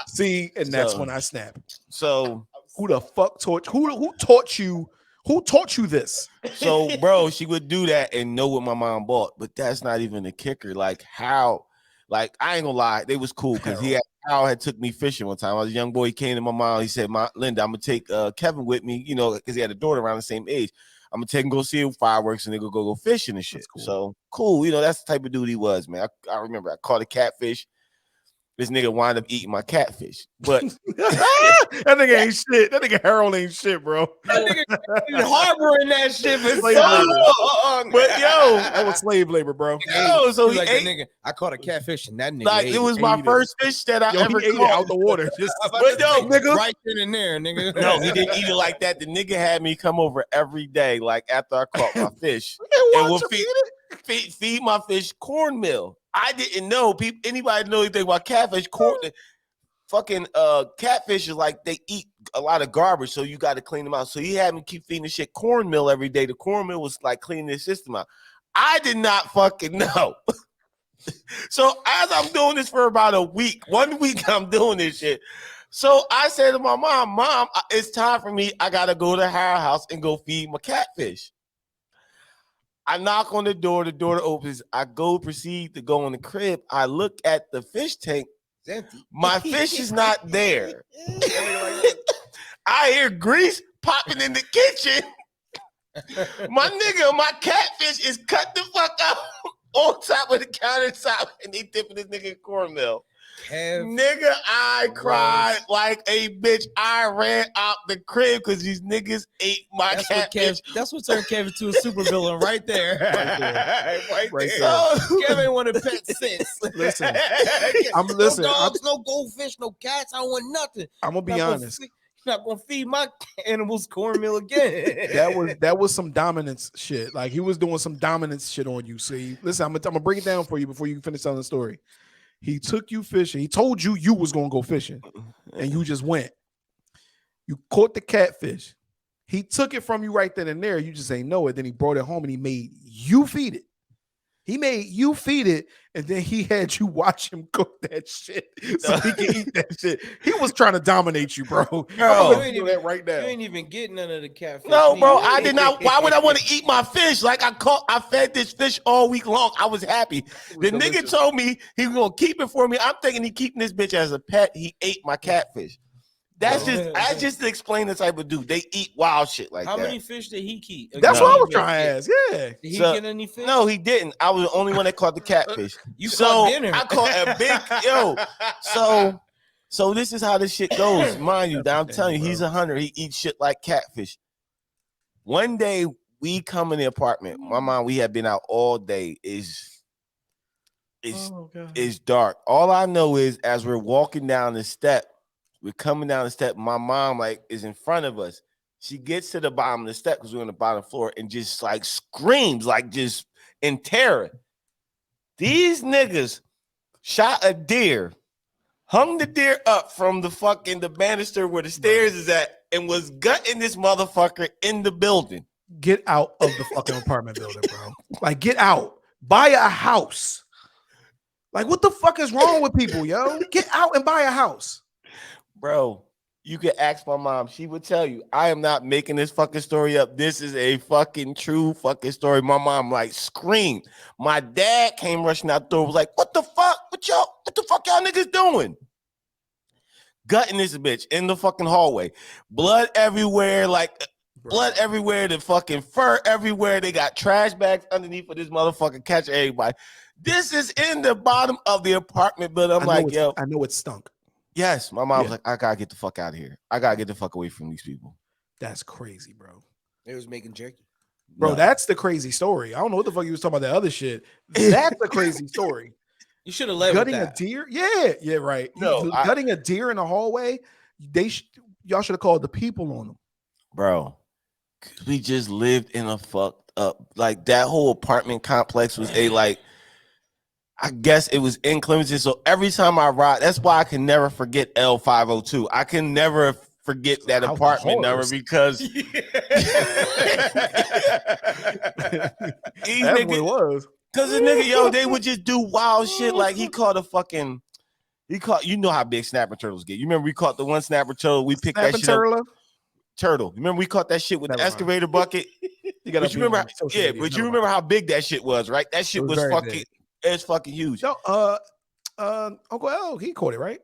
see, and that's when I snap. So who the fuck taught, who taught you Who taught you this? So, bro, she would do that and know what my mom bought, but that's not even the kicker. Like how, like I ain't gonna lie, they was cool because Harold had took me fishing one time. I was a young boy. He came to my mom. He said, Linda, I'm gonna take Kevin with me, you know, because he had a daughter around the same age. I'm gonna take him go see fireworks and they go fishing and shit. Cool. So cool, you know, that's the type of dude he was, man. I remember I caught a catfish. This nigga wound up eating my catfish, but that nigga ain't shit. That nigga Harold ain't shit, bro. That nigga harboring that shit for Slave so labor. long. But yo, That was slave labor, bro. yo, so he like ate. nigga. I caught a catfish and that nigga Like ate it was my first fish that I ever he ate it caught. out the water. Just But yo, nigga. right then and there, nigga. No, he didn't eat it like that. The nigga had me come over every day, like after I caught my fish, and will feed my fish cornmeal. I didn't know anybody know anything about catfish. Fucking catfish is like they eat a lot of garbage, so you got to clean them out. So he had me keep feeding the shit cornmeal every day. The cornmeal was like cleaning the system out. I did not fucking know. So as I'm doing this for about a week, 1 week I'm doing this shit. So I said to my mom, it's time for me. I gotta go to her house and go feed my catfish. I knock on the door opens. I proceed to go in the crib. I look at the fish tank. My fish is not there. I hear grease popping in the kitchen. My nigga, my catfish is cut the fuck out on top of the countertop, and they dipping this nigga in cornmeal. Nigga, I cried like a bitch. I ran out the crib because these niggas ate my catfish. That's what turned Kevin to a supervillain right there. Right there. So, Kevin wanted pet since. Listen, No dogs, no goldfish, no cats. I don't want nothing. I'm gonna be honest. Not gonna feed my animals cornmeal again. That was some dominance shit. Like he was doing some dominance shit on you. See, listen, I'm gonna break it down for you before you finish telling the story. He took you fishing. He told you was gonna go fishing, and you just went. You caught the catfish. He took it from you right then and there. You just ain't know it. Then he brought it home and he made you feed it. He made you feed it, and then he had you watch him cook that shit so he can eat that shit. He was trying to dominate you, bro. You ain't do that right now. You ain't even get none of the catfish. no, bro, I did not. Why would I want to eat my fish? Like I fed this fish all week long. I was happy. The nigga told me he was gonna keep it for me. I'm thinking he keeping this bitch as a pet. He ate my catfish. That's just to explain the type of dude. They eat wild shit like How that. many fish did he keep? That's what I was trying to ask. Yeah. Did he get any fish? No, he didn't. I was the only one that caught the catfish. You caught dinner. I caught a big So this is how this shit goes. Mind you, I'm telling you, he's a hunter. He eats shit like catfish. One day we come in the apartment. My mom, we had been out all day. It's dark. All I know is as we're walking down the step, we're coming down the step. My mom like is in front of us. She gets to the bottom of the step because we're on the bottom floor and just like screams like just in terror. These niggas shot a deer, hung the deer up from the banister where the stairs is at, and was gutting this motherfucker in the building. Get out of the fucking apartment building, bro. Like, get out. Buy a house. Like, what the fuck is wrong with people, yo? Get out and buy a house. Bro, you could ask my mom. She would tell you, I am not making this fucking story up. This is a fucking true fucking story. My mom like screamed. My dad came rushing out the door, was like, what the fuck? What the fuck y'all niggas doing? Gutting this bitch in the fucking hallway. Blood everywhere, blood everywhere, the fucking fur everywhere. They got trash bags underneath for this motherfucker catch everybody. This is in the bottom of the apartment building. I'm like, yo. I know it stunk. Yes, my mom was like, I gotta get the fuck out of here. I gotta get the fuck away from these people. That's crazy, bro. They was making jerky. Bro, that's the crazy story. I don't know what the fuck you was talking about that other shit. That's the crazy story. You should have led gutting with that. A deer? Yeah, right. No, gutting a deer in the hallway. Y'all should have called the people on them. Bro, we just lived in a fucked up, like that whole apartment complex was I guess it was inclemency. So every time I ride, that's why I can never forget L502. I can never forget that apartment number because that's what it was. Because the nigga, yo, they would just do wild shit. Like you know how big snapper turtles get. You remember we caught the one snapper turtle, we picked that shit up. turtle. Remember we caught that shit with the Never mind. excavator bucket. You gotta But you be remember, on social yeah, media. but you Never remember mind. how big that shit was, right? That shit was was very fucking, big. it's fucking huge. No, Uncle L, he caught it, right?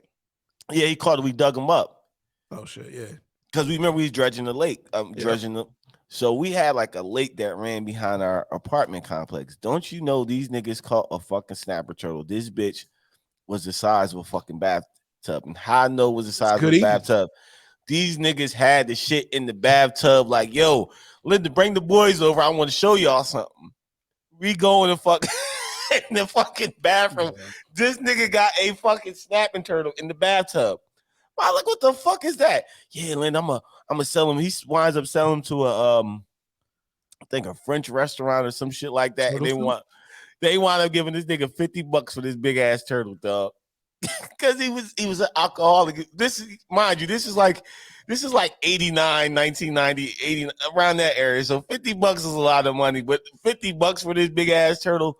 Yeah, he caught it. We dug him up Oh shit, yeah. because we remember we was dredging the lake, Yeah. dredging the. So we had like a lake that ran behind our apartment complex. Don't you know these niggas caught a fucking snapper turtle? This bitch was the size of a fucking bathtub, and how I know it was the size of good a eating. bathtub. These niggas had the shit in the bathtub, like, yo, Linda, bring the boys over. I want to show y'all something. We go in the fuck in the fucking bathroom. Yeah. This nigga got a fucking snapping turtle in the bathtub. I like, what the fuck is that? Yeah, Linda, I'm gonna sell him. He winds up selling him to a I think a French restaurant or some shit like that. Turtle And they wind up giving this nigga $50 for this big ass turtle, dog. Because he was an alcoholic. This is, mind you, this is like 89, 1990, 80, around that area. So $50 is a lot of money, but $50 for this big ass turtle,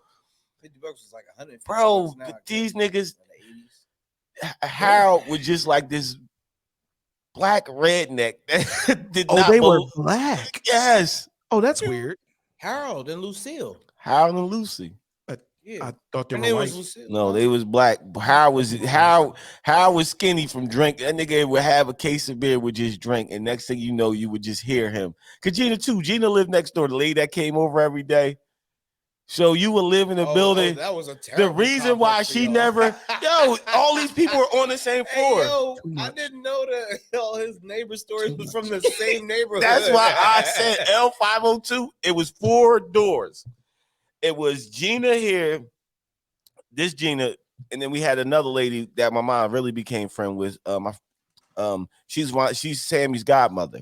$50 is like 100. bro. These niggas, Harold was just like this black redneck that did not. They were black. Yes. Oh, that's weird. Harold and Lucille. Harold and Lucy. Yeah. I thought they Her were name white. was Lucille. No, they was black. Harold was skinny from drink. That nigga would have a case of beer, would just drink, and next thing you know, you would just hear him. Cause Gina too. Gina lived next door. The lady that came over every day. So you would live in a building. That was a terrible The reason why she never, all these people were on the same floor. Hey, I didn't know that all his neighbor stories was from the same neighborhood. That's why I said L502. It was 4 doors. It was Gina here, this Gina, and then we had another lady that my mom really became friend with. She's Sammy's godmother.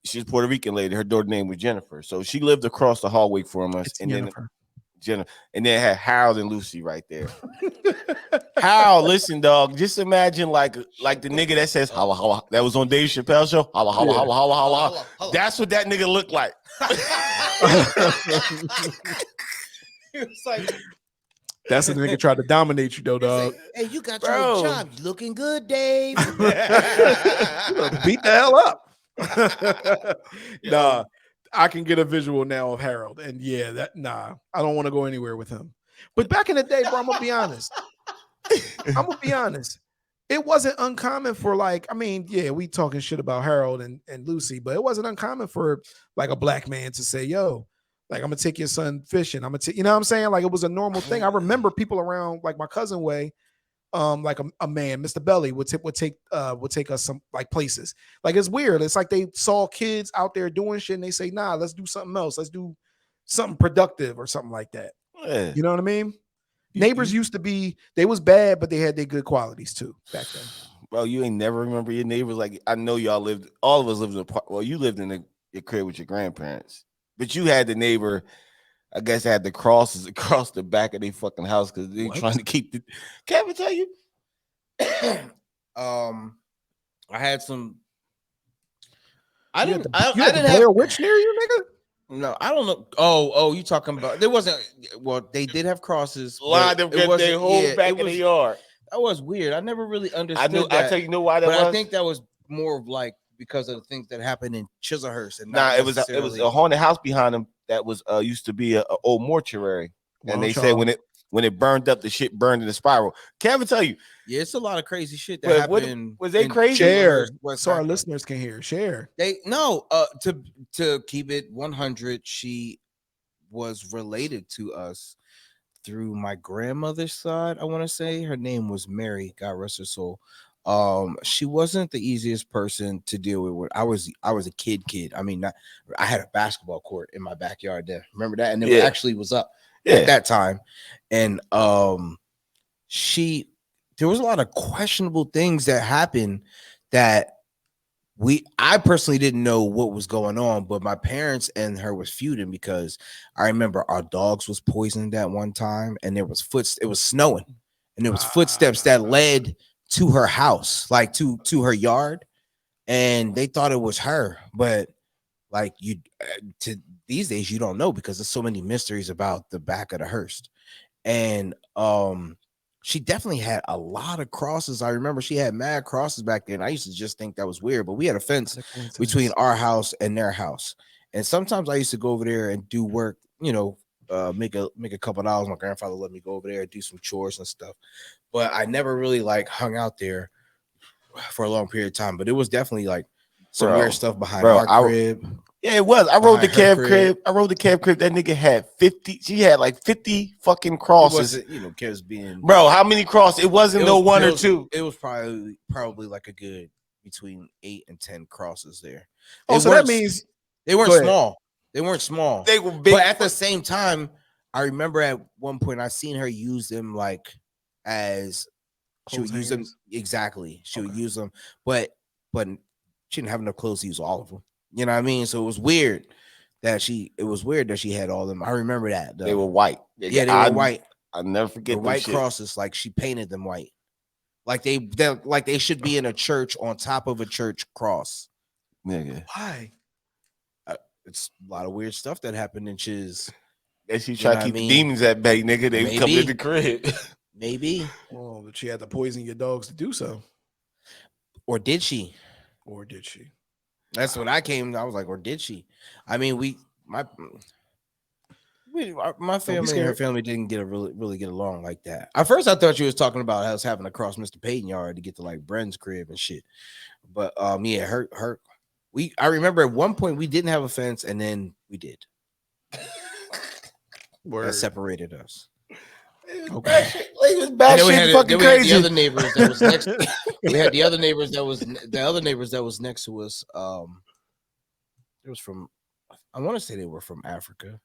She's a Puerto Rican lady. Her daughter's name was Jennifer. So she lived across the hallway from us. Jennifer. And then had Harold and Lucy right there. Harold, listen, dog. Just imagine like the nigga that says holla holla. That was on Dave Chappelle show. Holla holla holla holla holla. That's what that nigga looked like. It was like, that's the nigga tried to dominate you, though, dog. like, hey, you got your job. You looking good, Dave. Beat the hell up. Nah, I can get a visual now of Harold, and yeah, I don't want to go anywhere with him. But back in the day, bro, I'm gonna be honest. It wasn't uncommon for we talking shit about Harold and Lucy, but it wasn't uncommon for like a black man to say, yo, like, I'm gonna take your son fishing. You know what I'm saying? Like, it was a normal thing. I remember people around, like my cousin way, like a man, Mr. Belly would take us some like places. Like, it's weird. It's like they saw kids out there doing shit and they say, nah, let's do something else. Let's do something productive or something like that. Yeah. You know what I mean? Neighbors used to be, they was bad, but they had their good qualities too back then. Bro, you ain't never remember your neighbors. Like, I know all of us lived in you lived in your crib with your grandparents, but you had the neighbor, I guess, had the crosses across the back of their fucking house because they trying to keep the. Can't I tell you? I had some. I didn't have a witch near you, nigga. No, I don't know. Oh, you talking about? There wasn't. Well, they did have crosses. Lined up their whole back in the yard. That was weird. I never really understood. I tell you know why that was. I think that was more of like because of the things that happened in Chislehurst. And it was a haunted house behind them that was used to be a old mortuary, and they said when it burned up, the shit burned in the spiral. Can't tell you. Yeah, it's a lot of crazy shit that happened. Was they crazy? Share so our listeners can hear. Share. To keep it 100, she was related to us through my grandmother's side. I want to say her name was Mary. God rest her soul. She wasn't the easiest person to deal with. I was a kid. I mean, I had a basketball court in my backyard there. Remember that? And it actually was up at that time. And there was a lot of questionable things that happened that I personally didn't know what was going on, but my parents and her was feuding because I remember our dogs was poisoned at one time, and it was snowing, and there was footsteps that led to her house, like to her yard, and they thought it was her, but like to these days you don't know because there's so many mysteries about the back of the Hearst, and she definitely had a lot of crosses. I remember she had mad crosses back then. I used to just think that was weird, but we had a fence between our house and their house. And sometimes I used to go over there and do work, make a couple dollars. My grandfather let me go over there and do some chores and stuff. But I never really like hung out there for a long period of time. But it was definitely like some weird stuff behind our crib. Yeah, it was. I rode the cab crib. I rode the cab crib. That nigga had 50. She had like 50 fucking crosses. It wasn't, Kev's being. Bro, how many crosses? It wasn't one or two. It was probably like a good between 8 and 10 crosses there. Oh, so that means they weren't small. They weren't small. They were big. But at the same time, I remember at one point I seen her use them like as she would use them. Exactly. She would use them, but she didn't have enough clothes to use all of them. You know what I mean? So it was weird that she had all of them. I remember that. They were white. Yeah, they were white. I'll never forget the white crosses. Like she painted them white. Like they should be in a church on top of a church cross. Nigga. Why? It's a lot of weird stuff that happened in Chiz. And she tried to keep the demons at bay, nigga. They would come in the crib. Maybe. Well, she had to poison your dogs to do so. Or did she? That's when I came. I was like, or did she? I mean, my family and her family didn't really get along like that. At first, I thought she was talking about us having to cross Mr. Payton yard to get to like Bren's crib and shit. But yeah, I remember at one point we didn't have a fence, and then we did. That separated us. Okay. It was bad shit, fucking crazy. The other neighbors that was next. We had the other neighbors that was next to us. It was from. I want to say they were from Africa.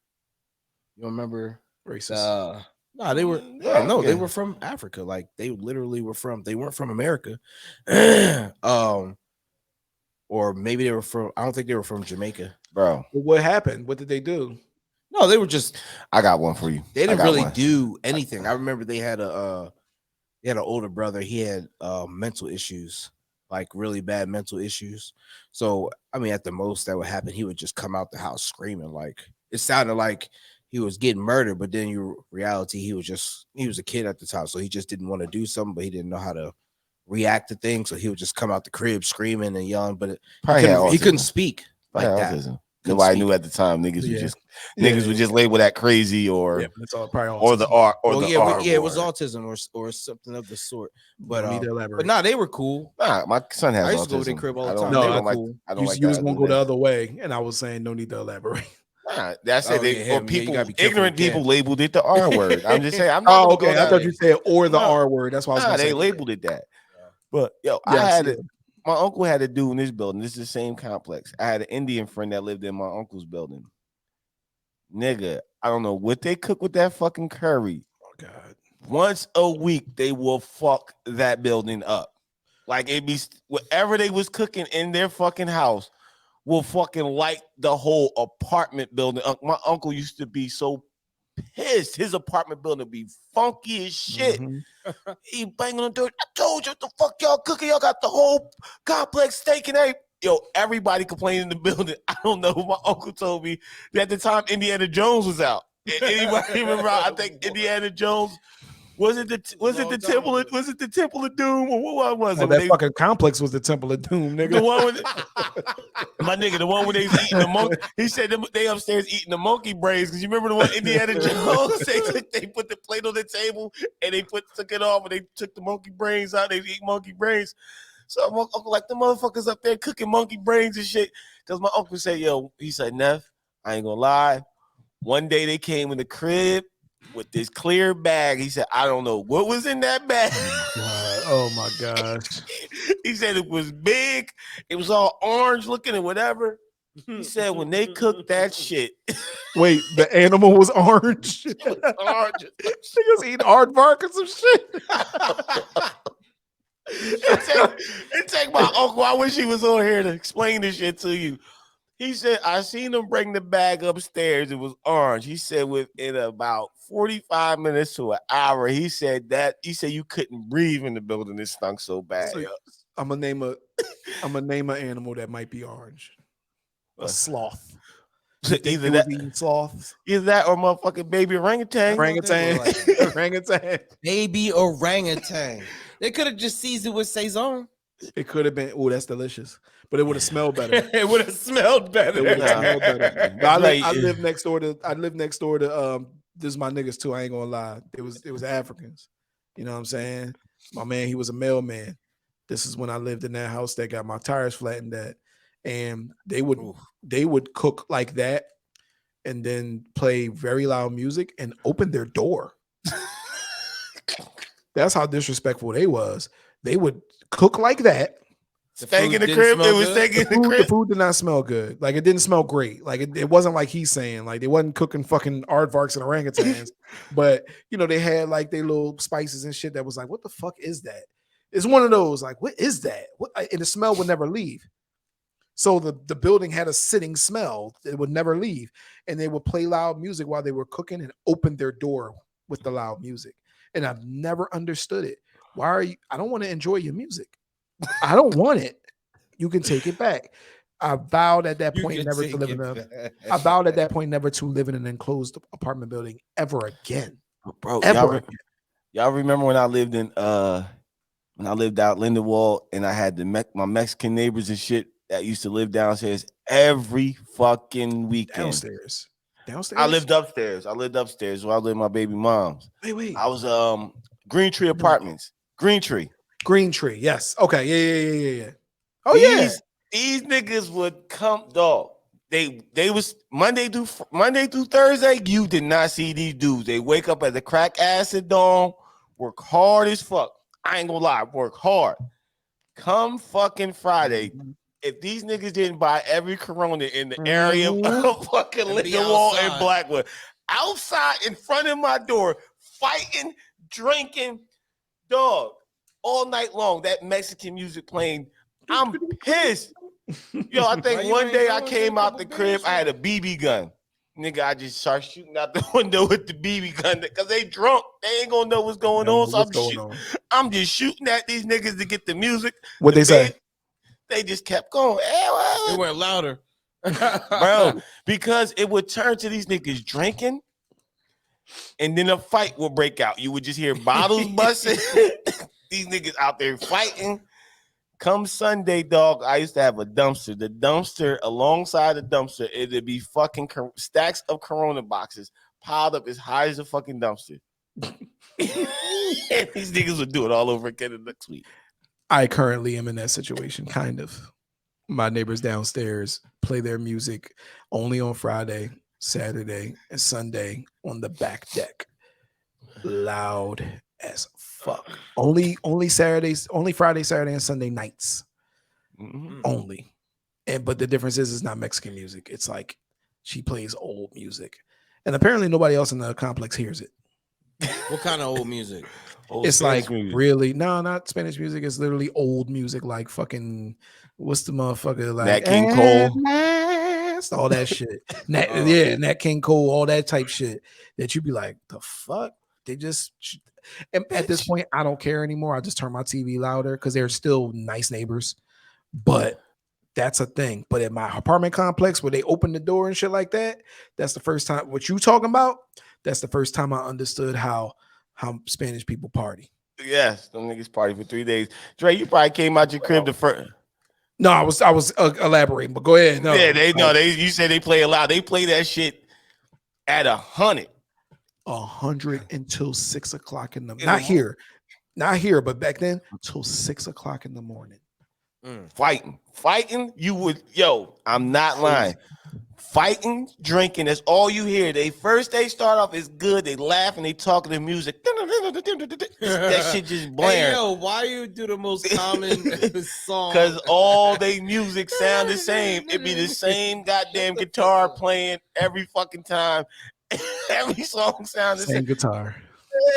You remember? Racist. No, they were. They were from Africa. Like they literally were from. They weren't from America. Or maybe they were from. I don't think they were from Jamaica, bro. What happened? What did they do? No, they were just. I got one for you. They didn't really do anything. I remember they had an older brother. He had mental issues, like really bad mental issues. So I mean, at the most that would happen, he would just come out the house screaming. Like it sounded like he was getting murdered, but then in reality, he was a kid at the time, so he just didn't want to do something, but he didn't know how to react to things. So he would just come out the crib screaming and yelling, but he couldn't speak like that. Autism. Nobody knew at the time. Niggas would just label that crazy or that's all, probably or the R or the R. It was autism or something of the sort. But they were cool. Nah, my son has autism. I used to go to their crib all the time. No, they were cool. You was gonna go the other way, and I was saying no need to elaborate. Nah, that's it. Ignorant people labeled it the R word. I'm just saying. I'm not okay. I thought you said or the R word. That's why I was gonna say. They labeled it that. But I had it. My uncle had a dude in this building. This is the same complex. I had an Indian friend that lived in my uncle's building. Nigga, I don't know what they cook with that fucking curry. Oh God! Once a week, they will fuck that building up. Like it be whatever they was cooking in their fucking house will fucking light the whole apartment building. My uncle used to be so pissed. His apartment building would be funky as shit. Mm-hmm. He banging on the door. I told you what the fuck y'all cooking. Y'all got the whole complex steak and everything. Yo, everybody complaining in the building. I don't know. My uncle told me that at the time Indiana Jones was out. Anybody remember? I think Indiana Jones was it the Temple of Doom or what was it? That fucking complex was the Temple of Doom, nigga. The one with my nigga, the one where they was eating the monkey. He said they upstairs eating the monkey brains because you remember the one Indiana Jones? They put the plate on the table and they took it off and they took the monkey brains out. They eat monkey brains. So my uncle like the motherfuckers up there cooking monkey brains and shit. Because my uncle said, he said, Neff, I ain't gonna lie. One day they came in the crib with this clear bag. He said, I don't know what was in that bag. Oh my gosh. He said it was big. It was all orange looking and whatever. He said when they cooked that shit. Wait, the animal was orange? Orange. Niggas eating aardvark and some shit. It take my uncle. I wish he was on here to explain this shit to you. He said, I seen him bring the bag upstairs. It was orange. He said within about 45 minutes to an hour, he said you couldn't breathe in the building. It stunk so bad. So, I'm gonna name an animal that might be orange. A sloth. You think Either they that, was eating sloths? either that, or motherfucking baby orangutan. Orangutan. They were Orangutan. baby orangutan. They could have just seasoned with saison. It could have been. Oh, that's delicious. But it would have smelled better. It would have smelled better. It would have smelled better. But I Like- live next door to. I live next door to. This is my niggas too. I ain't gonna lie. It was Africans. You know what I'm saying? My man, he was a mailman. This is when I lived in that house that got my tires flattened at, and they would cook like that, and then play very loud music and open their door. That's how disrespectful they was. They would cook like that. Stank in the didn't crib. smell It was good? stank in the The crib. food did not smell good. Like it didn't smell great. Like it wasn't like he's saying. Like they wasn't cooking fucking aardvarks and orangutans. But you know, they had like their little spices and shit that was like, what the fuck is that? It's one of those, like, what is that? What? And the smell would never leave. So the building had a sitting smell. It would never leave. And they would play loud music while they were cooking and open their door with the loud music. And I've never understood it. Why are you? I don't want to enjoy your music. I don't want it. You can take it back. I vowed at that point never to live in a. I vowed at that point never to live in an enclosed apartment building ever again. Bro, Ever. y'all remember when I lived in when I lived out Lindenwold and I had my Mexican neighbors and shit that used to live downstairs every fucking weekend. Downstairs. I lived upstairs. I lived upstairs while I lived with my baby moms. Wait. I was Green Tree Apartments. Green Tree. Green Tree. Yes. Okay. Yeah. Oh yeah. These niggas would come, dog. They was Monday through Thursday. You did not see these dudes. They wake up at the crack acid dawn, work hard as fuck. I ain't gonna lie, work hard. Come fucking Friday. If these niggas didn't buy every Corona in the area of fucking Lindenwold and Blackwood, outside in front of my door, fighting, drinking, dog, all night long, that Mexican music playing. I'm pissed. Yo, I think one day I came out the crib, I had a BB gun. Nigga, I just start shooting out the window with the BB gun because they drunk. They ain't gonna know what's going on. So I'm just shooting at these niggas to get the music. What they say? They just kept going. It went louder. Bro, because it would turn to these niggas drinking, and then a fight would break out. You would just hear bottles busting. These niggas out there fighting. Come Sunday, dog, I used to have a dumpster. The dumpster, alongside the dumpster, it'd be fucking stacks of Corona boxes piled up as high as a fucking dumpster. And these niggas would do it all over again the next week. I currently am in that situation, kind of. My neighbors downstairs play their music only on Friday, Saturday, and Sunday on the back deck. Loud as fuck. Only Saturdays, only Friday, Saturday, and Sunday nights. Mm-hmm. Only. But the difference is it's not Mexican music. It's like she plays old music. And apparently nobody else in the complex hears it. What kind of old music? It's Spanish like music. Really, no, not Spanish music. It's literally old music, like fucking what's the motherfucker like Nat King Cole, all that shit. Nat King Cole, all that type shit. That you'd be like, the fuck? They just. And at this point, I don't care anymore. I just turn my TV louder because they're still nice neighbors. But that's a thing. But in my apartment complex where they open the door and shit like that, that's the first time. What you talking about? That's the first time I understood how Spanish people party. Yes, them niggas party for 3 days. Dre, you probably came out your crib the first. No, I was elaborating, but go ahead. No, yeah, you said they play it loud. They play that shit at 100. 100 until 6 o'clock in the morning. Not here, but back then until 6 o'clock in the morning. Fighting. You would, I'm not lying. Fighting, drinking, that's all you hear. They start off is good. They laugh and they talk the music. That shit just blaring. Hey, why you do the most common song? Because all they music sound the same. It be the same goddamn guitar playing every fucking time. Every song sounds the same guitar.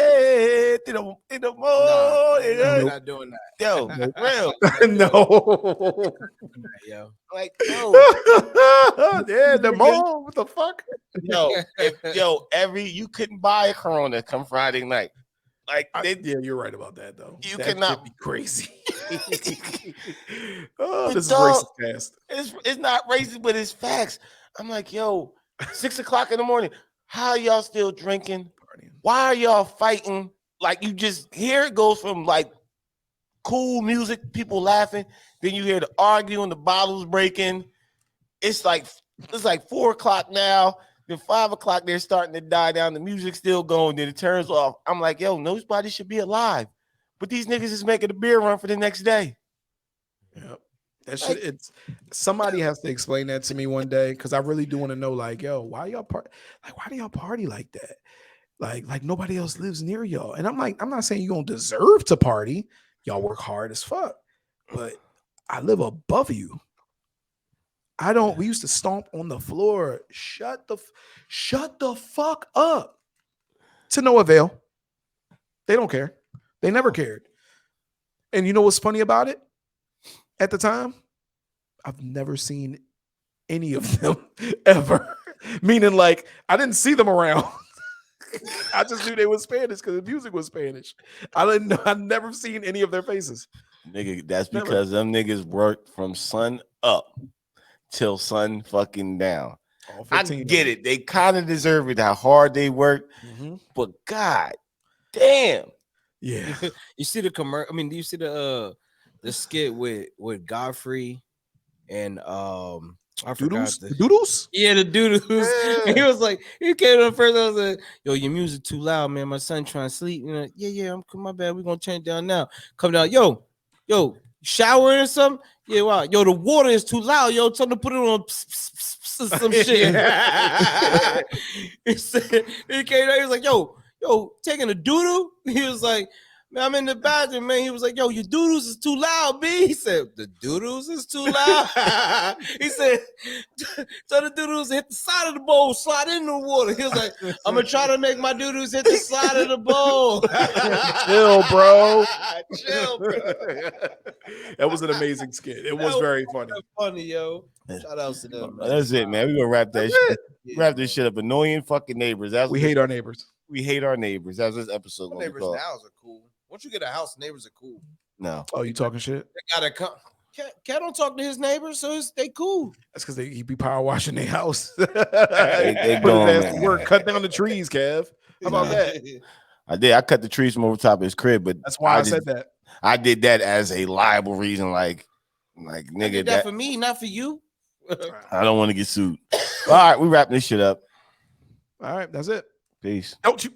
In the morning. We're not doing that. Yo, real. No. Yo. Like, yo. Yeah, the mall. What the fuck? You couldn't buy a Corona come Friday night. Yeah, you're right about that though. You that cannot be crazy. This is racist fast. It's not racist, but it's facts. I'm like, yo, 6 o'clock in the morning. How y'all still drinking? Why are y'all fighting? Like you just hear it goes from like cool music, people laughing, then you hear the arguing, the bottles breaking. It's like 4 o'clock now. Then 5 o'clock, they're starting to die down. The music's still going. Then it turns off. I'm like, yo, nobody should be alive. But these niggas is making a beer run for the next day. Yep. That shit, it's somebody has to explain that to me one day because I really do want to know, like, yo, why do y'all party like that? Like nobody else lives near y'all. And I'm like, I'm not saying you don't deserve to party. Y'all work hard as fuck, but I live above you. I don't. We used to stomp on the floor. Shut the fuck up. To no avail. They don't care. They never cared. And you know what's funny about it? At the time, I've never seen any of them ever. Meaning, like, I didn't see them around. I just knew they were Spanish because the music was Spanish. I've never seen any of their faces. Nigga, that's because them niggas worked from sun up till sun fucking down. I get it. They kind of deserve it, how hard they work. Mm-hmm. But god damn. Yeah. You see the commercial? I mean, do you see the skit with Godfrey and I forgot the Doodles? Yeah, the Doodles. Yeah. He was like, he came up first. I was like, yo, your music too loud, man. My son trying to sleep. You know, yeah, my bad. We're gonna turn it down now. Come down, yo, showering or something. Yeah, wow. Yo, the water is too loud. Yo, tell them to put it on some shit. He came down, he was like, yo, taking a doodle. He was like, man, I'm in the bathroom, man. He was like, yo, your doodles is too loud, B. He said, the doodles is too loud. He said, tell the doodles hit the side of the bowl, slide in the water. He was like, I'm going to try to make my doodles hit the side of the bowl. Chill, bro. Chill, bro. That was an amazing skit. It was very funny. Funny, yo. Shout out to them, man. That's it, man. We're going to wrap that shit. Wrap this shit up. Annoying fucking neighbors. We hate our neighbors. We hate our neighbors. That's this episode. Neighbors now are cool. Once you get a house, neighbors are cool. No. Oh, you talking shit? They gotta come. Cat don't talk to his neighbors, so they cool. That's because he be power washing their house. they Put his ass to work. Cut down the trees, Kev. How about that? I did. I cut the trees from over top of his crib, but that's why I said that. I did that as a liable reason, like nigga. I did that for me, not for you. I don't want to get sued. All right, we wrapping this shit up. All right, that's it. Peace. Don't you?